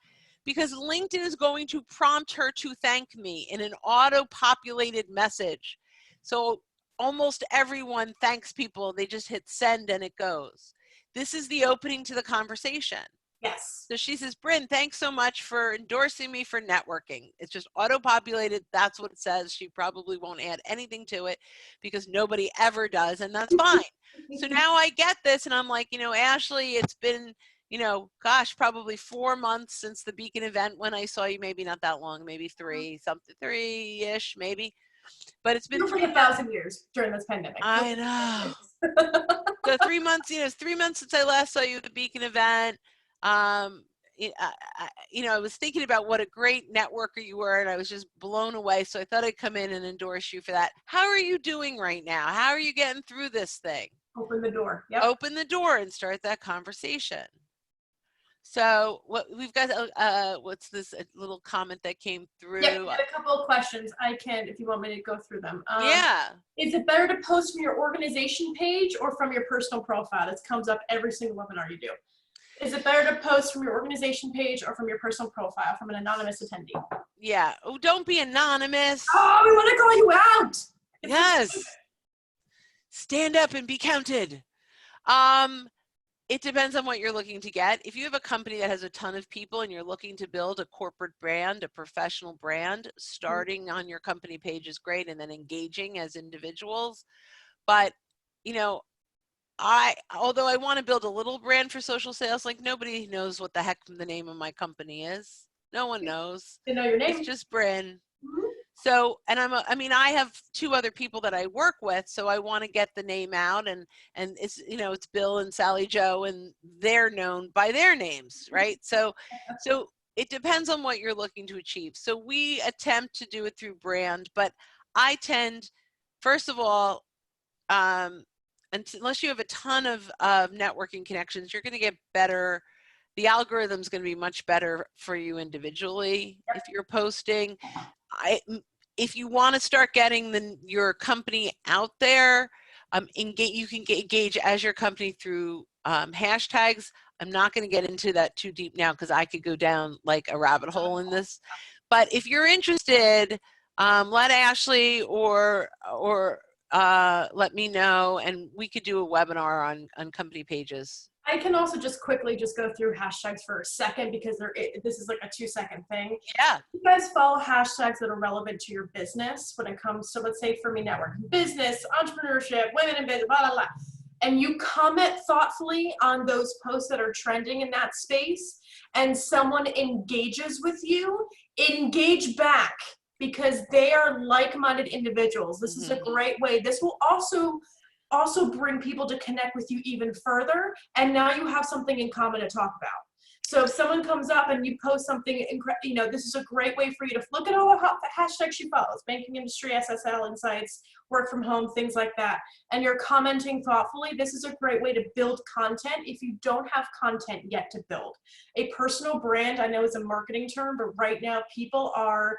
Because LinkedIn is going to prompt her to thank me in an auto-populated message. So almost everyone thanks people. They just hit send and it goes. This is the opening to the conversation. Yes. So she says, Brynne, thanks so much for endorsing me for networking. It's just auto-populated. That's what it says. She probably won't add anything to it because nobody ever does, and that's fine. So now I get this, and I'm like, Ashley, it's been, gosh, probably 4 months since the Beacon event when I saw you. Maybe not that long, maybe 3-ish, maybe. But it's been 1,000 years during this pandemic. I know. So 3 months, it's 3 months since I last saw you at the Beacon event. I was thinking about what a great networker you were, and I was just blown away. So I thought I'd come in and endorse you for that. How are you doing right now? How are you getting through this thing? Open the door. Yep. Open the door and start that conversation. So what we've got, what's this little comment that came through? Yep, I have a couple of questions. I can, if you want me to go through them. Yeah. Is it better to post from your organization page or from your personal profile? This comes up every single webinar you do. Is it better to post from your organization page or from your personal profile from an anonymous attendee? Yeah. Oh, don't be anonymous. Oh, we want to call you out. Yes. Stand up and be counted. It depends on what you're looking to get. If you have a company that has a ton of people and you're looking to build a corporate brand, a professional brand, starting on your company page is great, and then engaging as individuals. But, although I want to build a little brand for social sales, like nobody knows what the heck the name of my company is. No one knows. They know your name. It's just Brynne. So, and I have 2 other people that I work with, so I want to get the name out, and it's, it's Bill and Sally Joe, and they're known by their names, right? So it depends on what you're looking to achieve. So we attempt to do it through brand, but I tend, first of all, unless you have a ton of networking connections, you're going to get better. The algorithm's going to be much better for you individually if you're posting. If you want to start getting your company out there, you can engage as your company through hashtags. I'm not going to get into that too deep now because I could go down like a rabbit hole in this. But if you're interested, let Ashley or let me know, and we could do a webinar on company pages. I can also just quickly go through hashtags for a second because this is like a 2-second thing. Yeah. You guys follow hashtags that are relevant to your business when it comes to, let's say for me, networking, business, entrepreneurship, women in business, blah, blah, blah. And you comment thoughtfully on those posts that are trending in that space, and someone engages with you, engage back because they are like-minded individuals. This is a great way. This will also bring people to connect with you even further, and now you have something in common to talk about. So if someone comes up and you post something, this is a great way for you to look at all the hashtags she follows: banking industry, SSL, insights, work from home, things like that. And you're commenting thoughtfully. This is a great way to build content if you don't have content yet to build. A personal brand, I know is a marketing term, but right now people are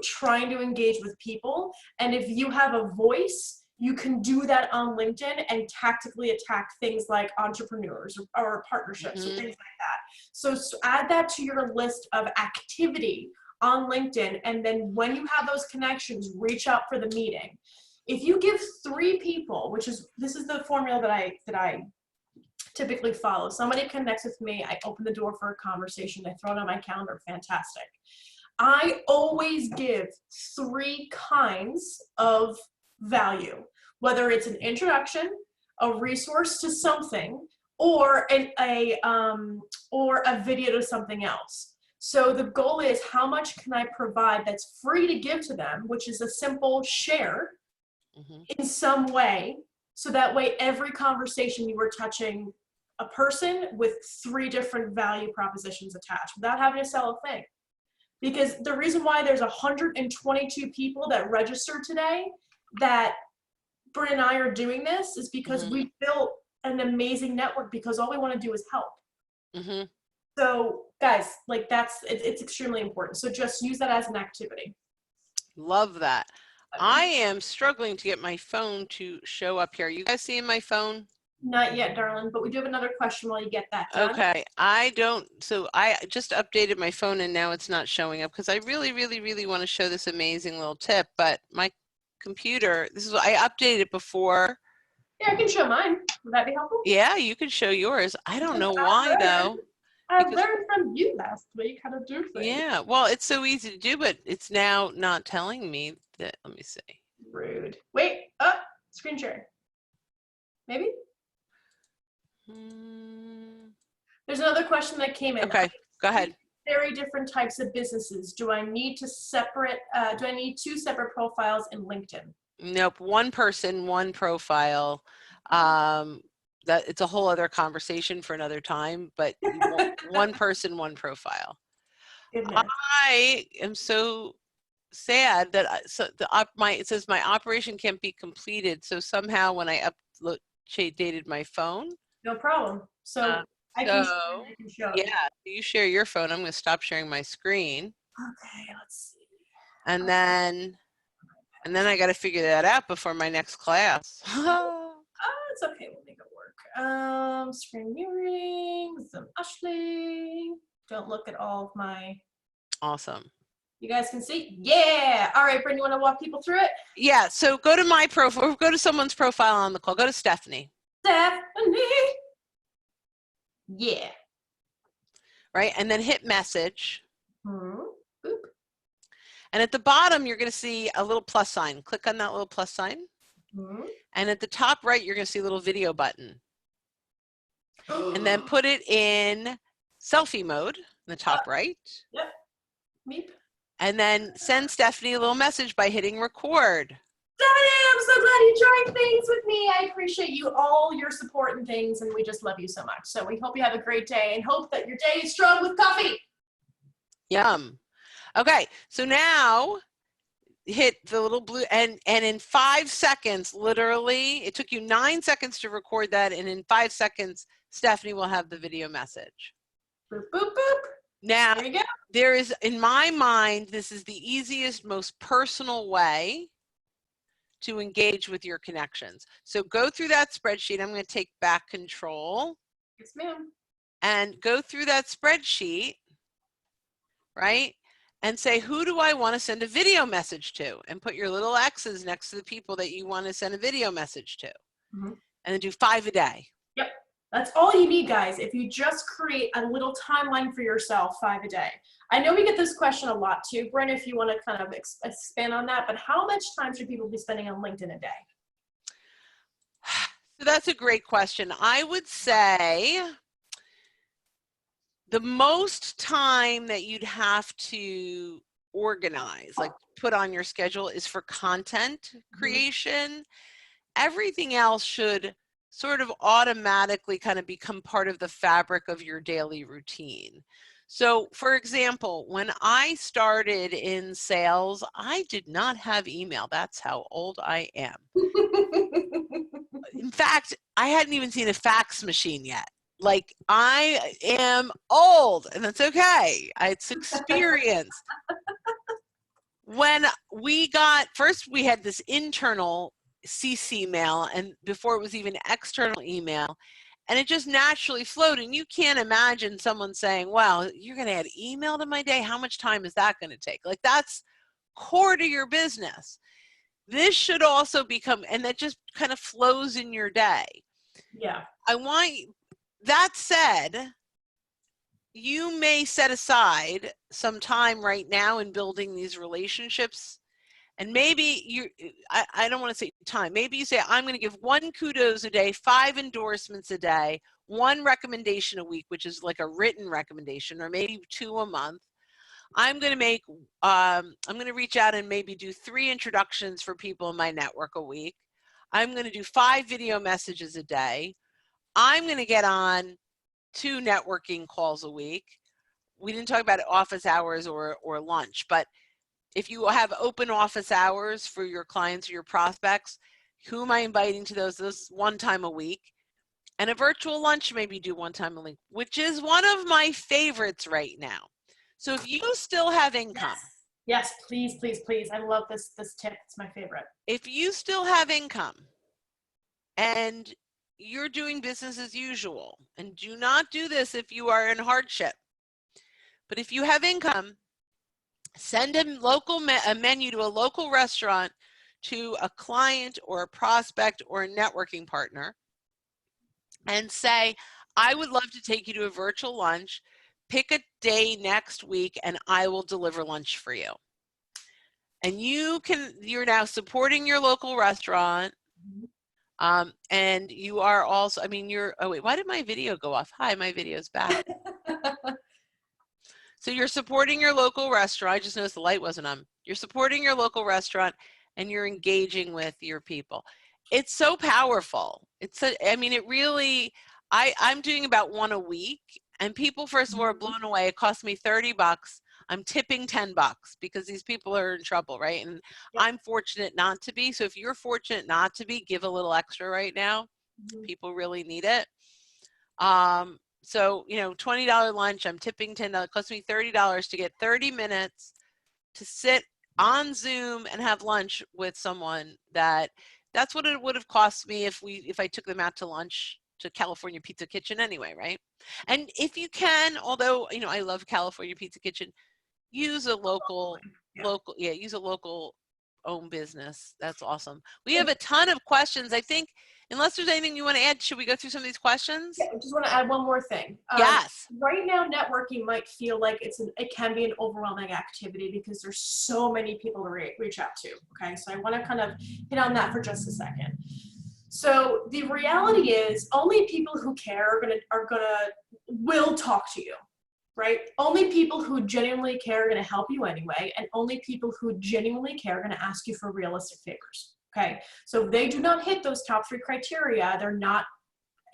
trying to engage with people. And if you have a voice, you can do that on LinkedIn and tactically attack things like entrepreneurs or partnerships or things like that. So add that to your list of activity on LinkedIn, and then when you have those connections, reach out for the meeting. If you give 3 people, this is the formula that I typically follow. Somebody connects with me, I open the door for a conversation, I throw it on my calendar, fantastic. I always give 3 kinds of value, whether it's an introduction, a resource to something, or a video to something else. So the goal is, how much can I provide that's free to give to them, which is a simple share in some way, so that way every conversation you are touching a person with 3 different value propositions attached without having to sell a thing. Because the reason why there's 122 people that registered today that Brynne and I are doing this is because we built an amazing network, because all we want to do is help. So guys, like it's extremely important. So just use that as an activity. Love that. I am struggling to get my phone to show up here. You guys seeing my phone? Not yet, darling, but we do have another question while you get that done. Okay, so I just updated my phone and now it's not showing up because I really, really, really want to show this amazing little tip, but my computer, I updated it before. Yeah, I can show mine. Would that be helpful? Yeah, you can show yours. I don't know why though. I learned from you last week how to do things. Yeah, well, it's so easy to do, but it's now not telling me that. Let me see. Rude. Wait, screen share. Maybe? There's another question that came in. Okay, go ahead. Very different types of businesses. Do I need 2 separate profiles in LinkedIn? Nope, one person, one profile. that it's a whole other conversation for another time, but you want one person, one profile. Goodness. I am so sad that it says my operation can't be completed. So somehow when I updated my phone. No problem. So I can show you. Yeah, you share your phone. I'm going to stop sharing my screen. Okay, let's see. And then I got to figure that out before my next class. It's okay. We'll make it work. Screen mirroring, some Ashley. Don't look at all of my. Awesome. You guys can see? Yeah. All right, Brynne, you want to walk people through it? Yeah. So go to my profile, or go to someone's profile on the call. Go to Stephanie. Stephanie. Yeah. Right. And then hit message. Boop. And at the bottom, you're going to see a little plus sign. Click on that little plus sign. And at the top right, you're going to see a little video button. And then put it in selfie mode in the top right. Yep. Meep. And then send Stephanie a little message by hitting record. Stephanie, I'm so glad you joined things with me. I appreciate you, all your support and things, and we just love you so much. So we hope you have a great day and hope that your day is strong with coffee. Yum. Okay, so now hit the little blue, and in 5 seconds, literally, it took you 9 seconds to record that, and in 5 seconds, Stephanie will have the video message. Boop, boop, boop. Now, there you go. There is, in my mind, this is the easiest, most personal way to engage with your connections. So go through that spreadsheet. I'm going to take back control. Yes, ma'am. And go through that spreadsheet, right? And say, who do I want to send a video message to? And put your little X's next to the people that you want to send a video message to. And then do 5 a day. Yep. That's all you need, guys. If you just create a little timeline for yourself, 5 a day. I know we get this question a lot too, Brynne, if you want to kind of expand on that, but how much time should people be spending on LinkedIn a day? So that's a great question. I would say the most time that you'd have to organize, like put on your schedule, is for content creation. Everything else should sort of automatically kind of become part of the fabric of your daily routine. So for example, when I started in sales, I did not have email. That's how old I am. In fact, I hadn't even seen a fax machine yet. Like, I am old, and that's okay. It's experience. When we got, first we had this internal CC mail, and before it was even external email, and it just naturally flowed. And you can't imagine someone saying, well, you're going to add email to my day. How much time is that going to take? Like, that's core to your business. This should also become, and that just kind of flows in your day. Yeah. I want, that said, you may set aside some time right now in building these relationships. And maybe I don't want to say time. Maybe you say, I'm going to give 1 kudos a day, 5 endorsements a day, 1 recommendation a week, which is like a written recommendation, or maybe 2 a month. I'm going to make, I'm going to reach out and maybe do 3 introductions for people in my network a week. I'm going to do 5 video messages a day. I'm going to get on 2 networking calls a week. We didn't talk about office hours or lunch, but if you have open office hours for your clients or your prospects, who am I inviting to those 1 time a week? And a virtual lunch, maybe do 1 time a week, which is one of my favorites right now. So if you still have income. Yes, please, please, please. I love this tip. It's my favorite. If you still have income and you're doing business as usual, and do not do this if you are in hardship, but if you have income, send a menu to a local restaurant, to a client or a prospect or a networking partner, and say, I would love to take you to a virtual lunch. Pick a day next week and I will deliver lunch for you. And you're now supporting your local restaurant. And you are also, oh wait, why did my video go off? Hi, my video's back. So you're supporting your local restaurant. I just noticed the light wasn't on. You're supporting your local restaurant and you're engaging with your people. It's so powerful. I mean, it really, I'm doing about one a week, and people, first of all, are blown away. It cost me $30. I'm tipping $10 because these people are in trouble, right? And Yep. I'm fortunate not to be. So if you're fortunate not to be, give a little extra right now. People really need it. So, you know, $20 lunch, I'm tipping $10. It cost me $30 to get 30 minutes to sit on Zoom and have lunch with someone. That's what it would have cost me if I took them out to lunch to California Pizza Kitchen anyway, right? And if you can, although, you know, I love California Pizza Kitchen, use a use a local owned business. That's awesome. We have a ton of questions. I think, unless there's anything you want to add, should we go through some of these questions? Yeah, I just want to add one more thing. Yes. Right now, networking might feel like it can be an overwhelming activity because there's so many people to reach out to. Okay, so I want to kind of hit on that for just a second. So the reality is, only people who care will talk to you, right? Only people who genuinely care are going to help you anyway, and only people who genuinely care are going to ask you for realistic favors. Okay, so if they do not hit those top 3 criteria, they're not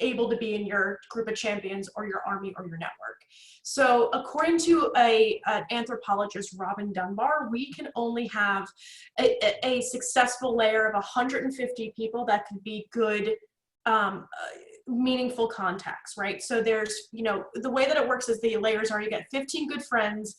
able to be in your group of champions or your army or your network. So according to an anthropologist, Robin Dunbar, we can only have a successful layer of 150 people that could be good, meaningful contacts, right? So there's, you know, the way that it works is the layers are, you get 15 good friends,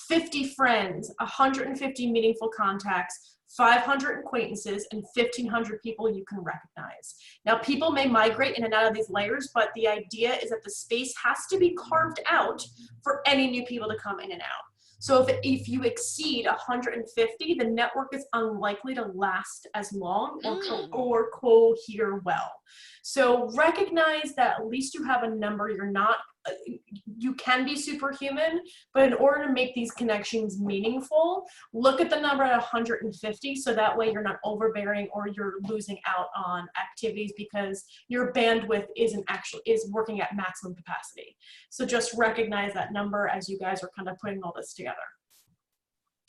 50 friends, 150 meaningful contacts, 500 acquaintances, and 1,500 people you can recognize. Now, people may migrate in and out of these layers, but the idea is that the space has to be carved out for any new people to come in and out. So if you exceed 150, the network is unlikely to last as long or cohere well. So recognize that at least you have a number. You can be superhuman, but in order to make these connections meaningful, look at the number at 150, so that way you're not overbearing or you're losing out on activities because your bandwidth is working at maximum capacity. So just recognize that number as you guys are kind of putting all this together.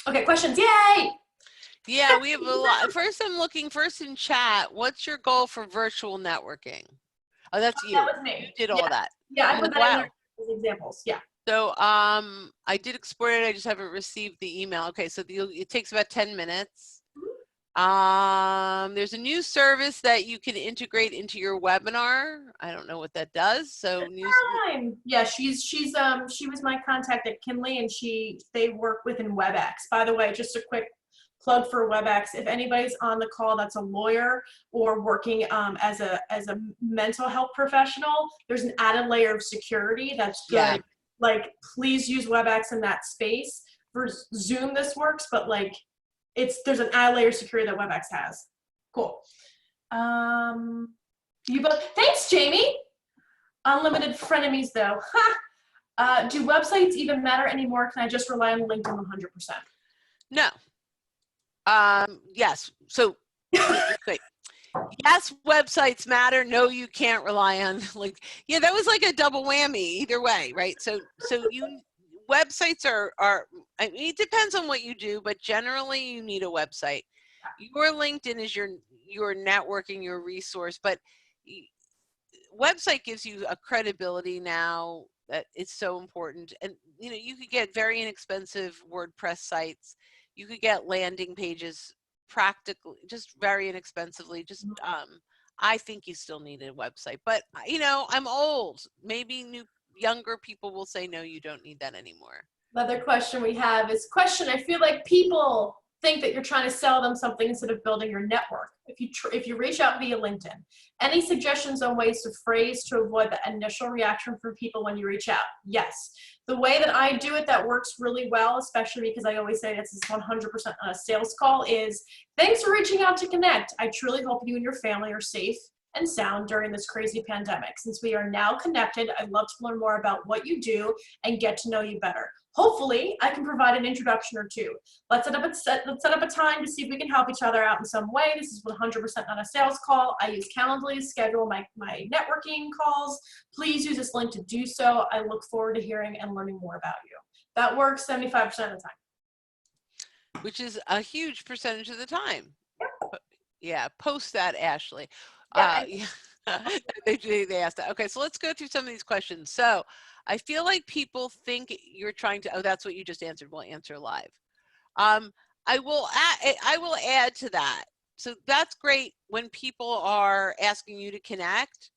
Okay, questions, yay! Yeah, we have a lot. First, I'm looking in chat. What's your goal for virtual networking? Oh, that's you. That was me. You did all that. Yeah, I put that in there as examples. Yeah. So I did export it. I just haven't received the email. Okay, so it takes about 10 minutes. There's a new service that you can integrate into your webinar. I don't know what that does. So yeah, she was my contact at Kinley, and they work within WebEx. By the way, just a quick plug for WebEx. If anybody's on the call that's a lawyer or working as a mental health professional, there's an added layer of security that's good. Yeah. Like, please use WebEx in that space. For Zoom, this works, but like, there's an added layer of security that WebEx has. Cool. Thanks, Jamie. Unlimited frenemies, though. Do websites even matter anymore? Can I just rely on LinkedIn 100%? No. Yes. So, wait. Yes, websites matter. No, you can't rely on yeah, that was like a double whammy either way, right? So websites are, I mean, it depends on what you do, but generally you need a website. Your LinkedIn is your networking, your resource, but website gives you a credibility now that it's so important. And, you know, you could get very inexpensive WordPress sites. You could get landing pages practically, just very inexpensively. Just, I think you still need a website, but you know, I'm old. Maybe younger people will say, no, you don't need that anymore. Another question we have is I feel like people think that you're trying to sell them something instead of building your network. If you reach out via LinkedIn, any suggestions on ways to phrase to avoid the initial reaction from people when you reach out? Yes. The way that I do it that works really well, especially because I always say this is 100% on a sales call, is thanks for reaching out to connect. I truly hope you and your family are safe and sound during this crazy pandemic. Since we are now connected, I'd love to learn more about what you do and get to know you better. Hopefully, I can provide an introduction or two. Let's set up a time to see if we can help each other out in some way. This is 100% not a sales call. I use Calendly to schedule my networking calls. Please use this link to do so. I look forward to hearing and learning more about you. That works 75% of the time. Which is a huge percentage of the time. Yep. Yeah, post that, Ashley. Yeah. Yeah, they asked that. Okay, so let's go through some of these questions. So I feel like people think you're trying to, oh, that's what you just answered. We'll answer live. Um, I will add to that. So that's great when people are asking you to connect.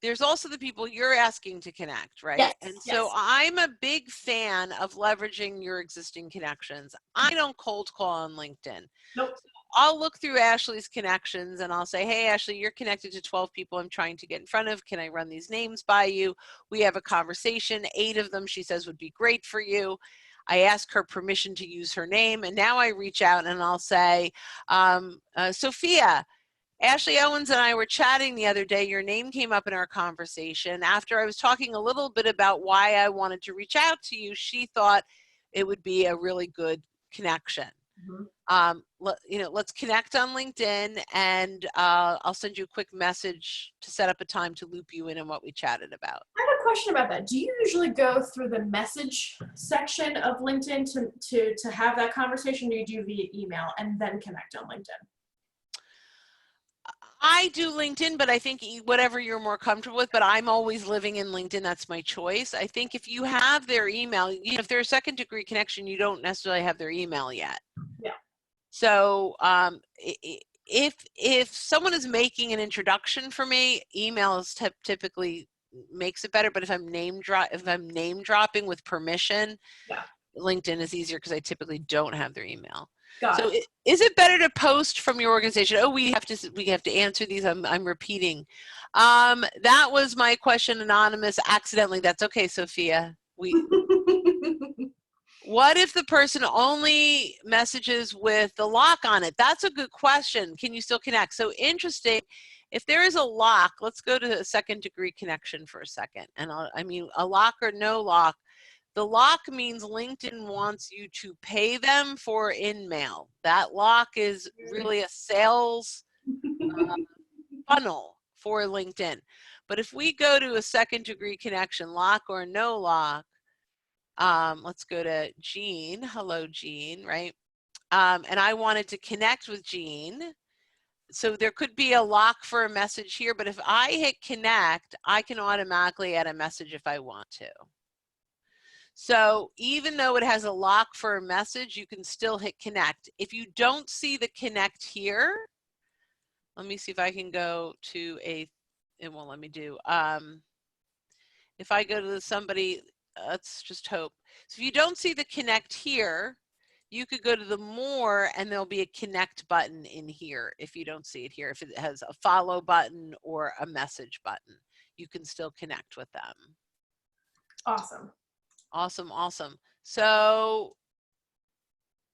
There's also the people you're asking to connect, right? Yes. And so Yes. I'm a big fan of leveraging your existing connections. I don't cold call on LinkedIn. Nope. I'll look through Ashley's connections and I'll say, hey, Ashley, you're connected to 12 people I'm trying to get in front of. Can I run these names by you? We have a conversation. 8 of them, she says, would be great for you. I ask her permission to use her name. And now I reach out and I'll say, Sophia, Ashley Owens and I were chatting the other day. Your name came up in our conversation. After I was talking a little bit about why I wanted to reach out to you, she thought it would be a really good connection. Mhm. Let's connect on LinkedIn, and I'll send you a quick message to set up a time to loop you in on what we chatted about. I have a question about that. Do you usually go through the message section of LinkedIn to have that conversation, or do you do via email and then connect on LinkedIn? I do LinkedIn, but I think whatever you're more comfortable with, but I'm always living in LinkedIn. That's my choice. I think if you have their email, if they're a second degree connection, you don't necessarily have their email yet. Yeah. So if someone is making an introduction for me, email is typically makes it better. But if I'm name dropping with permission, Yeah. LinkedIn is easier because I typically don't have their email. Got So it. is it better to post from your organization? Oh, we have to answer these. I'm repeating. That was my question, anonymous, accidentally. That's okay, Sophia. What if the person only messages with the lock on it? That's a good question. Can you still connect? So interesting. If there is a lock, let's go to a second degree connection for a second. And a lock or no lock. The lock means LinkedIn wants you to pay them for InMail. That lock is really a sales funnel for LinkedIn. But if we go to a second degree connection, lock or no lock, let's go to Jean. Hello, Jean, right? And I wanted to connect with Jean. So there could be a lock for a message here, but if I hit connect, I can automatically add a message if I want to. So even though it has a lock for a message, you can still hit connect. If you don't see the connect here, let me see if I can go to it won't let me do. If I go to somebody, let's just hope. So if you don't see the connect here, you could go to the more and there'll be a connect button in here if you don't see it here. If it has a follow button or a message button, you can still connect with them. Awesome. Awesome. So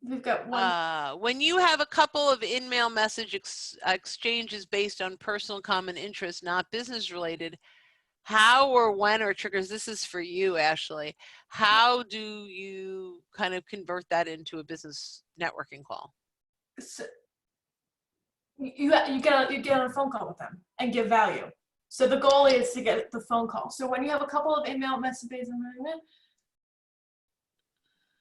we've got one. When you have a couple of in-mail message exchanges based on personal common interest, not business related, how or when or triggers, this is for you, Ashley, how do you kind of convert that into a business networking call? So you get on a phone call with them and give value. So the goal is to get the phone call. So when you have a couple of email messages,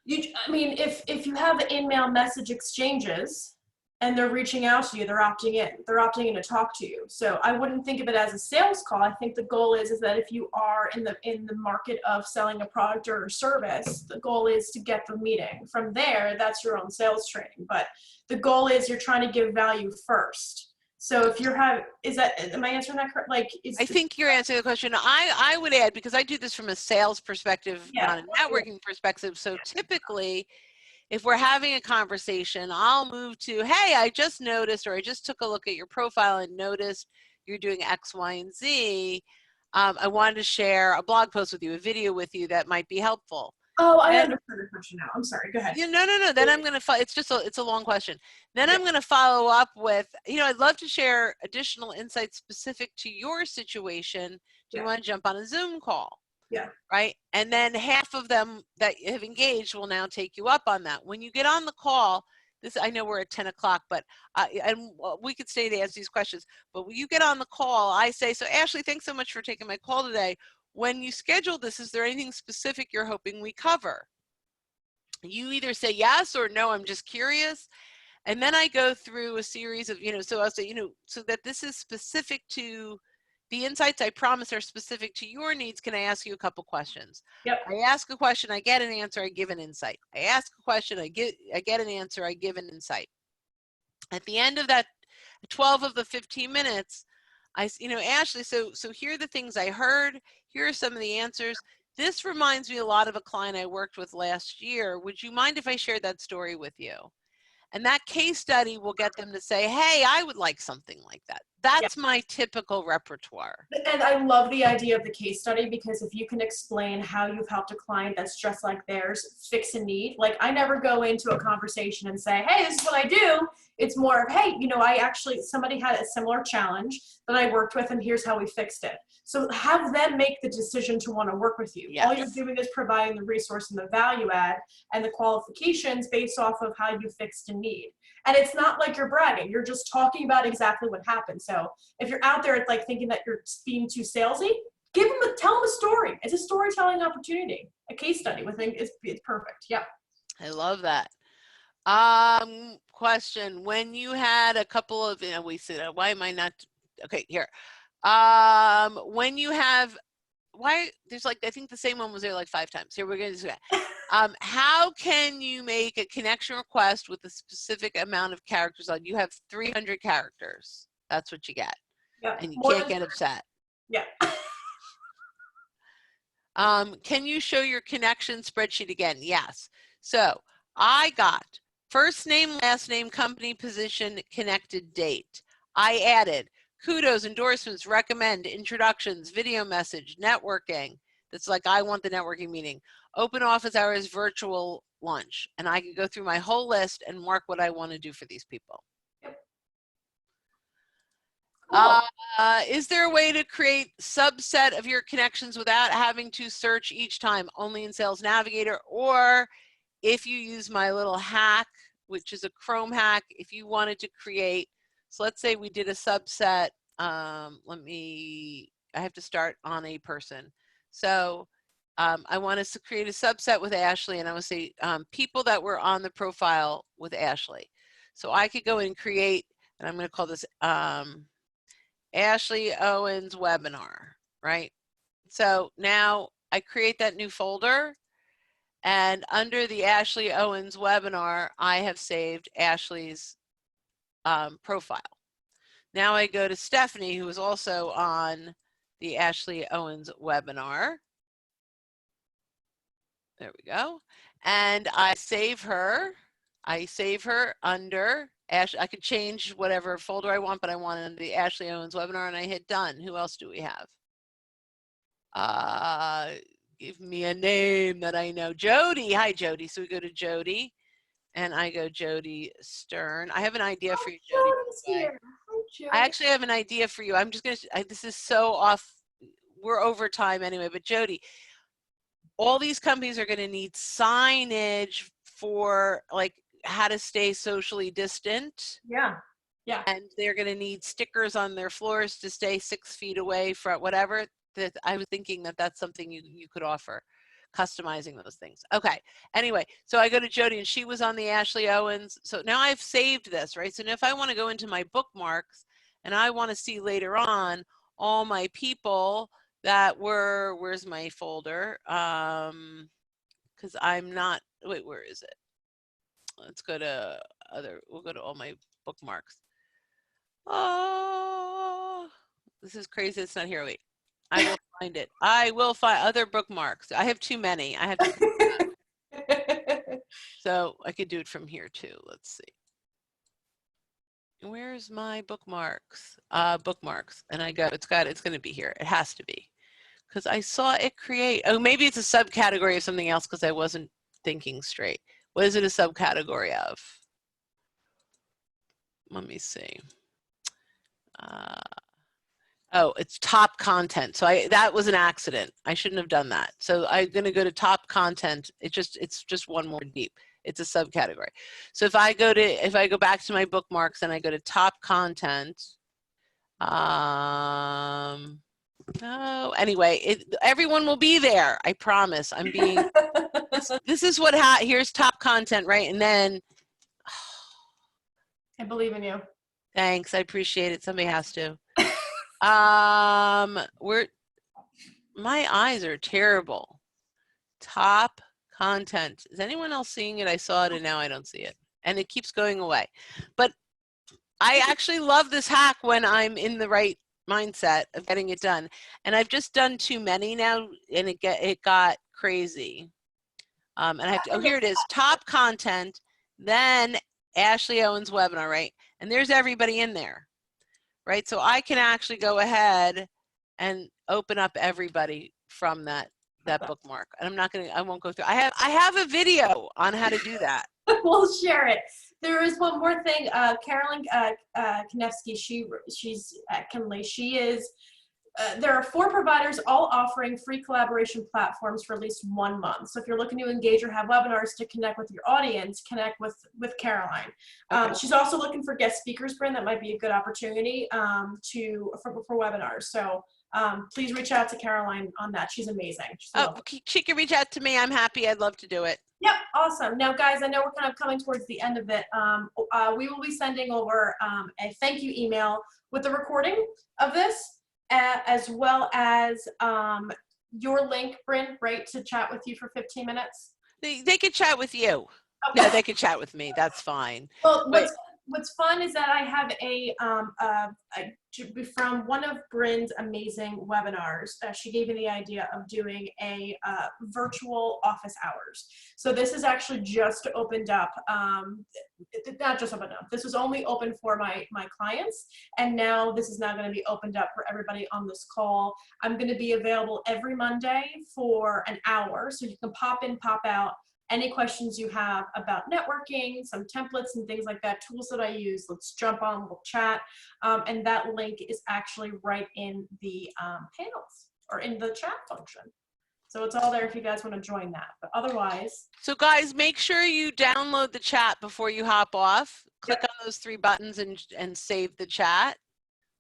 if you have in-mail message exchanges and they're reaching out to you, they're opting in to talk to you. So I wouldn't think of it as a sales call. I think the goal is that if you are in the market of selling a product or a service, the goal is to get the meeting. From there, that's your own sales training. But the goal is you're trying to give value first. So if am I answering that correct? I think you're answering the question. I would add, because I do this from a sales perspective, not a networking perspective. So typically, if we're having a conversation, I'll move to, hey, I just noticed, or I just took a look at your profile and noticed you're doing X, Y, and Z. I wanted to share a blog post with you, a video with you that might be helpful. Oh, I understand the question now. I'm sorry. Go ahead. No. Then I'm going to, it's a long question. Then I'm going to follow up with, I'd love to share additional insights specific to your situation. Do you want to jump on a Zoom call? Yeah. Right. And then half of them that have engaged will now take you up on that. When you get on the call, I know we're at 10 o'clock, but and we could stay to answer these questions, but when you get on the call, I say, so Ashley, thanks so much for taking my call today. When you schedule this, is there anything specific you're hoping we cover? You either say yes or no, I'm just curious. And then I go through a series of, so I'll say, so that this is specific to the insights I promise are specific to your needs. Can I ask you a couple questions? Yep. I ask a question, I get an answer, I give an insight. I ask a question, I get an answer, I give an insight. At the end of that 12 of the 15 minutes, Ashley, so here are the things I heard. Here are some of the answers. This reminds me a lot of a client I worked with last year. Would you mind if I shared that story with you? And that case study will get them to say, hey, I would like something like that. That's my typical repertoire. And I love the idea of the case study, because if you can explain how you've helped a client that's just like theirs fix a need, like I never go into a conversation and say, hey, this is what I do. It's more of, hey, somebody had a similar challenge that I worked with and here's how we fixed it. So have them make the decision to want to work with you. Yes. All you're doing is providing the resource and the value add and the qualifications based off of how you fixed a need. And it's not like you're bragging. You're just talking about exactly what happened. So if you're out there like thinking that you're being too salesy, tell them a story. It's a storytelling opportunity. A case study with it is perfect. Yep. I love that. Question: when you had a couple of, we said, why am I not? Okay, here. When you have, there's like, I think the same one was there like 5 times. Here we're going to do that. How can you make a connection request with a specific amount of characters on? You have 300 characters. That's what you get. Yep. And you can't get upset. Yeah. Can you show your connection spreadsheet again? Yes. So I got first name, last name, company, position, connected date. I added kudos, endorsements, recommend, introductions, video message, networking. That's like, I want the networking meeting. Open office hours, virtual lunch. And I can go through my whole list and mark what I want to do for these people. Yep. Cool. Is there a way to create subset of your connections without having to search each time? Only in Sales Navigator, or if you use my little hack, which is a Chrome hack, if you wanted to create, so let's say we did a subset. I have to start on a person. So I want us to create a subset with Ashley, and I would say people that were on the profile with Ashley. So I could go and create, and I'm going to call this Ashley Owens webinar, right? So now I create that new folder, and under the Ashley Owens webinar, I have saved Ashley's profile. Now I go to Stephanie, who is also on the Ashley Owens webinar. There we go. And I save her. I save her under Ashley. I could change whatever folder I want, but I want it under the Ashley Owens webinar, and I hit done. Who else do we have? Give me a name that I know. Jody. Hi, Jody. So we go to Jody, and I go Jody Stern. I have an idea for you, Jody. Here. Hi, Jody. I actually have an idea for you. I'm just going to, this is so off. We're over time anyway, but Jody, all these companies are going to need signage for like how to stay socially distant. Yeah. Yeah. And they're going to need stickers on their floors to stay 6 feet away from whatever. That I was thinking that that's something you could offer, customizing those things. Okay. Anyway, so I go to Jody, and she was on the Ashley Owens. So now I've saved this, right? So now if I want to go into my bookmarks and I want to see later on all my people that were, where's my folder? Because I'm not, wait, where is it? Let's go to we'll go to all my bookmarks. Oh, this is crazy. It's not here. Wait, I will find it. I will find other bookmarks. I have too many. I have to. So I could do it from here too. Let's see. Where's my bookmarks? Bookmarks. And I go, it's going to be here. It has to be. Because I saw it create, oh, maybe it's a subcategory of something else because I wasn't thinking straight. What is it a subcategory of? Let me see. Oh, it's top content. So that was an accident. I shouldn't have done that. So I'm going to go to top content. It's just one more deep. It's a subcategory. So if I go back to my bookmarks and I go to top content, no, anyway, everyone will be there. I promise. I'm being, this is what, here's top content, right? And then I believe in you. Thanks. I appreciate it. Somebody has to. My eyes are terrible. Top content. Is anyone else seeing it? I saw it and now I don't see it. And it keeps going away. But I actually love this hack when I'm in the right mindset of getting it done. And I've just done too many now and it got crazy. And I have to, oh, here it is, top content, then Ashley Owens webinar, right? And there's everybody in there, right? So I can actually go ahead and open up everybody from that bookmark. And I'm not gonna, I won't go through. I have a video on how to do that. We'll share it. There is one more thing. Carolyn Konevsky, she's at Kinley. She is, there are 4 providers all offering free collaboration platforms for at least 1 month. So if you're looking to engage or have webinars to connect with your audience, connect with Caroline. Okay. She's also looking for guest speakers, Brynne. That might be a good opportunity for webinars. So please reach out to Caroline on that. She's amazing. She can reach out to me. I'm happy. I'd love to do it. Yep, awesome. Now, guys, I know we're kind of coming towards the end of it. We will be sending over a thank you email with the recording of this, as well as your link, Brynne, right, to chat with you for 15 minutes. They could chat with you. Okay. No, they could chat with me. That's fine. Well, what's fun is that I have from one of Brynne's amazing webinars. She gave me the idea of doing a virtual office hours. So this is actually just opened up, not just opened up. This was only open for my clients, and now this is now going to be opened up for everybody on this call. I'm going to be available every Monday for an hour, so you can pop in, pop out. Any questions you have about networking, some templates and things like that, tools that I use, let's jump on, we'll chat. And that link is actually right in the panels or in the chat function. So it's all there if you guys want to join that. But otherwise. So guys, make sure you download the chat before you hop off. Click on those 3 buttons and save the chat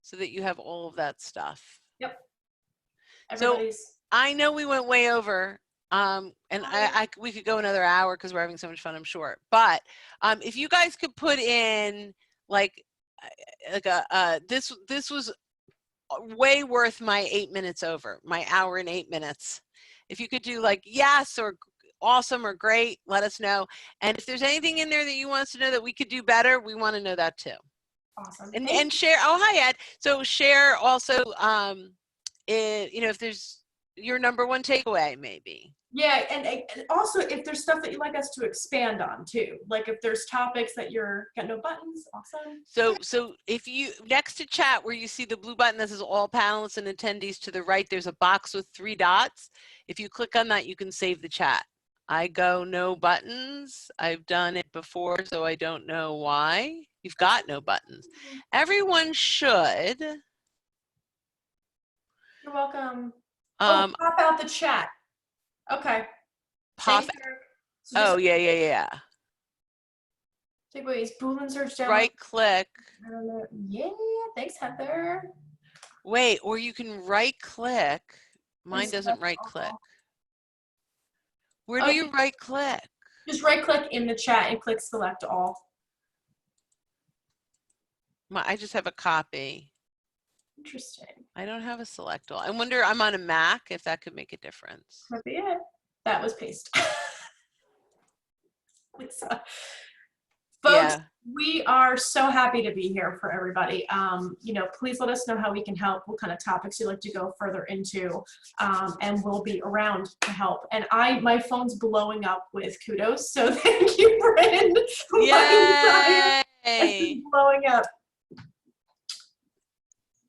so that you have all of that stuff. Yep. So I know we went way over. And we could go another hour because we're having so much fun, I'm sure. But if you guys could put in this was way worth my 8 minutes over, my hour and 8 minutes. If you could do like yes or awesome or great, let us know. And if there's anything in there that you want us to know that we could do better, we want to know that too. Awesome. And share. Oh, hi Ed. So share also. If there's your #1 takeaway, maybe. Yeah, and also if there's stuff that you'd like us to expand on too, like if there's topics that you're got no buttons, awesome. So if you next to chat where you see the blue button that says all panelists and attendees, to the right there's a box with 3 dots. If you click on that, you can save the chat. I go no buttons. I've done it before, so I don't know why. You've got no buttons. Everyone should. You're welcome. Pop out the chat. Okay. Pop. So yeah. Takeaways, Boolean search down. Right click. I don't know. Yeah, thanks, Heather. Wait, or you can right click. Mine doesn't right click. Where do you right click? Just right click in the chat and click select all. I just have a copy. Interesting. I don't have a select all. I wonder, I'm on a Mac, if that could make a difference. Might be it. That was paste. Lisa. Folks, we are so happy to be here for everybody. Please let us know how we can help, what kind of topics you'd like to go further into, and we'll be around to help. And my phone's blowing up with kudos, so thank you, Brynne. Yay! It's blowing up.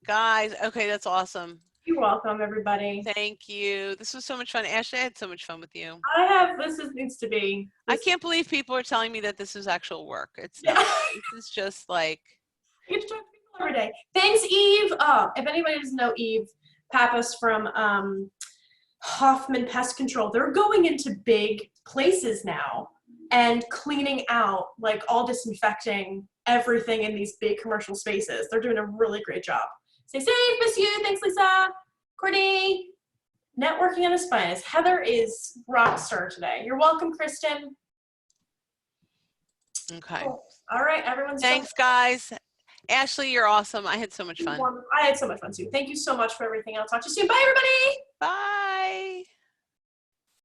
Guys, okay, that's awesome. You're welcome, everybody. Thank you. This was so much fun. Ashley, I had so much fun with you. Needs to be. I can't believe people are telling me that this is actual work. It's not. This is just like. You have to talk to people every day. Thanks, Eve. If anybody doesn't know Eve Pappas from Hoffman Pest Control, they're going into big places now and cleaning out, like all disinfecting everything in these big commercial spaces. They're doing a really great job. Stay safe, miss you. Thanks, Lisa. Courtney. Networking on the finest. Heather is rock star today. You're welcome, Kristen. Okay. Cool. All right, everyone's so Thanks, guys. Ashley, you're awesome. I had so much fun. I had so much fun too. Thank you so much for everything. I'll talk to you soon. Bye, everybody. Bye.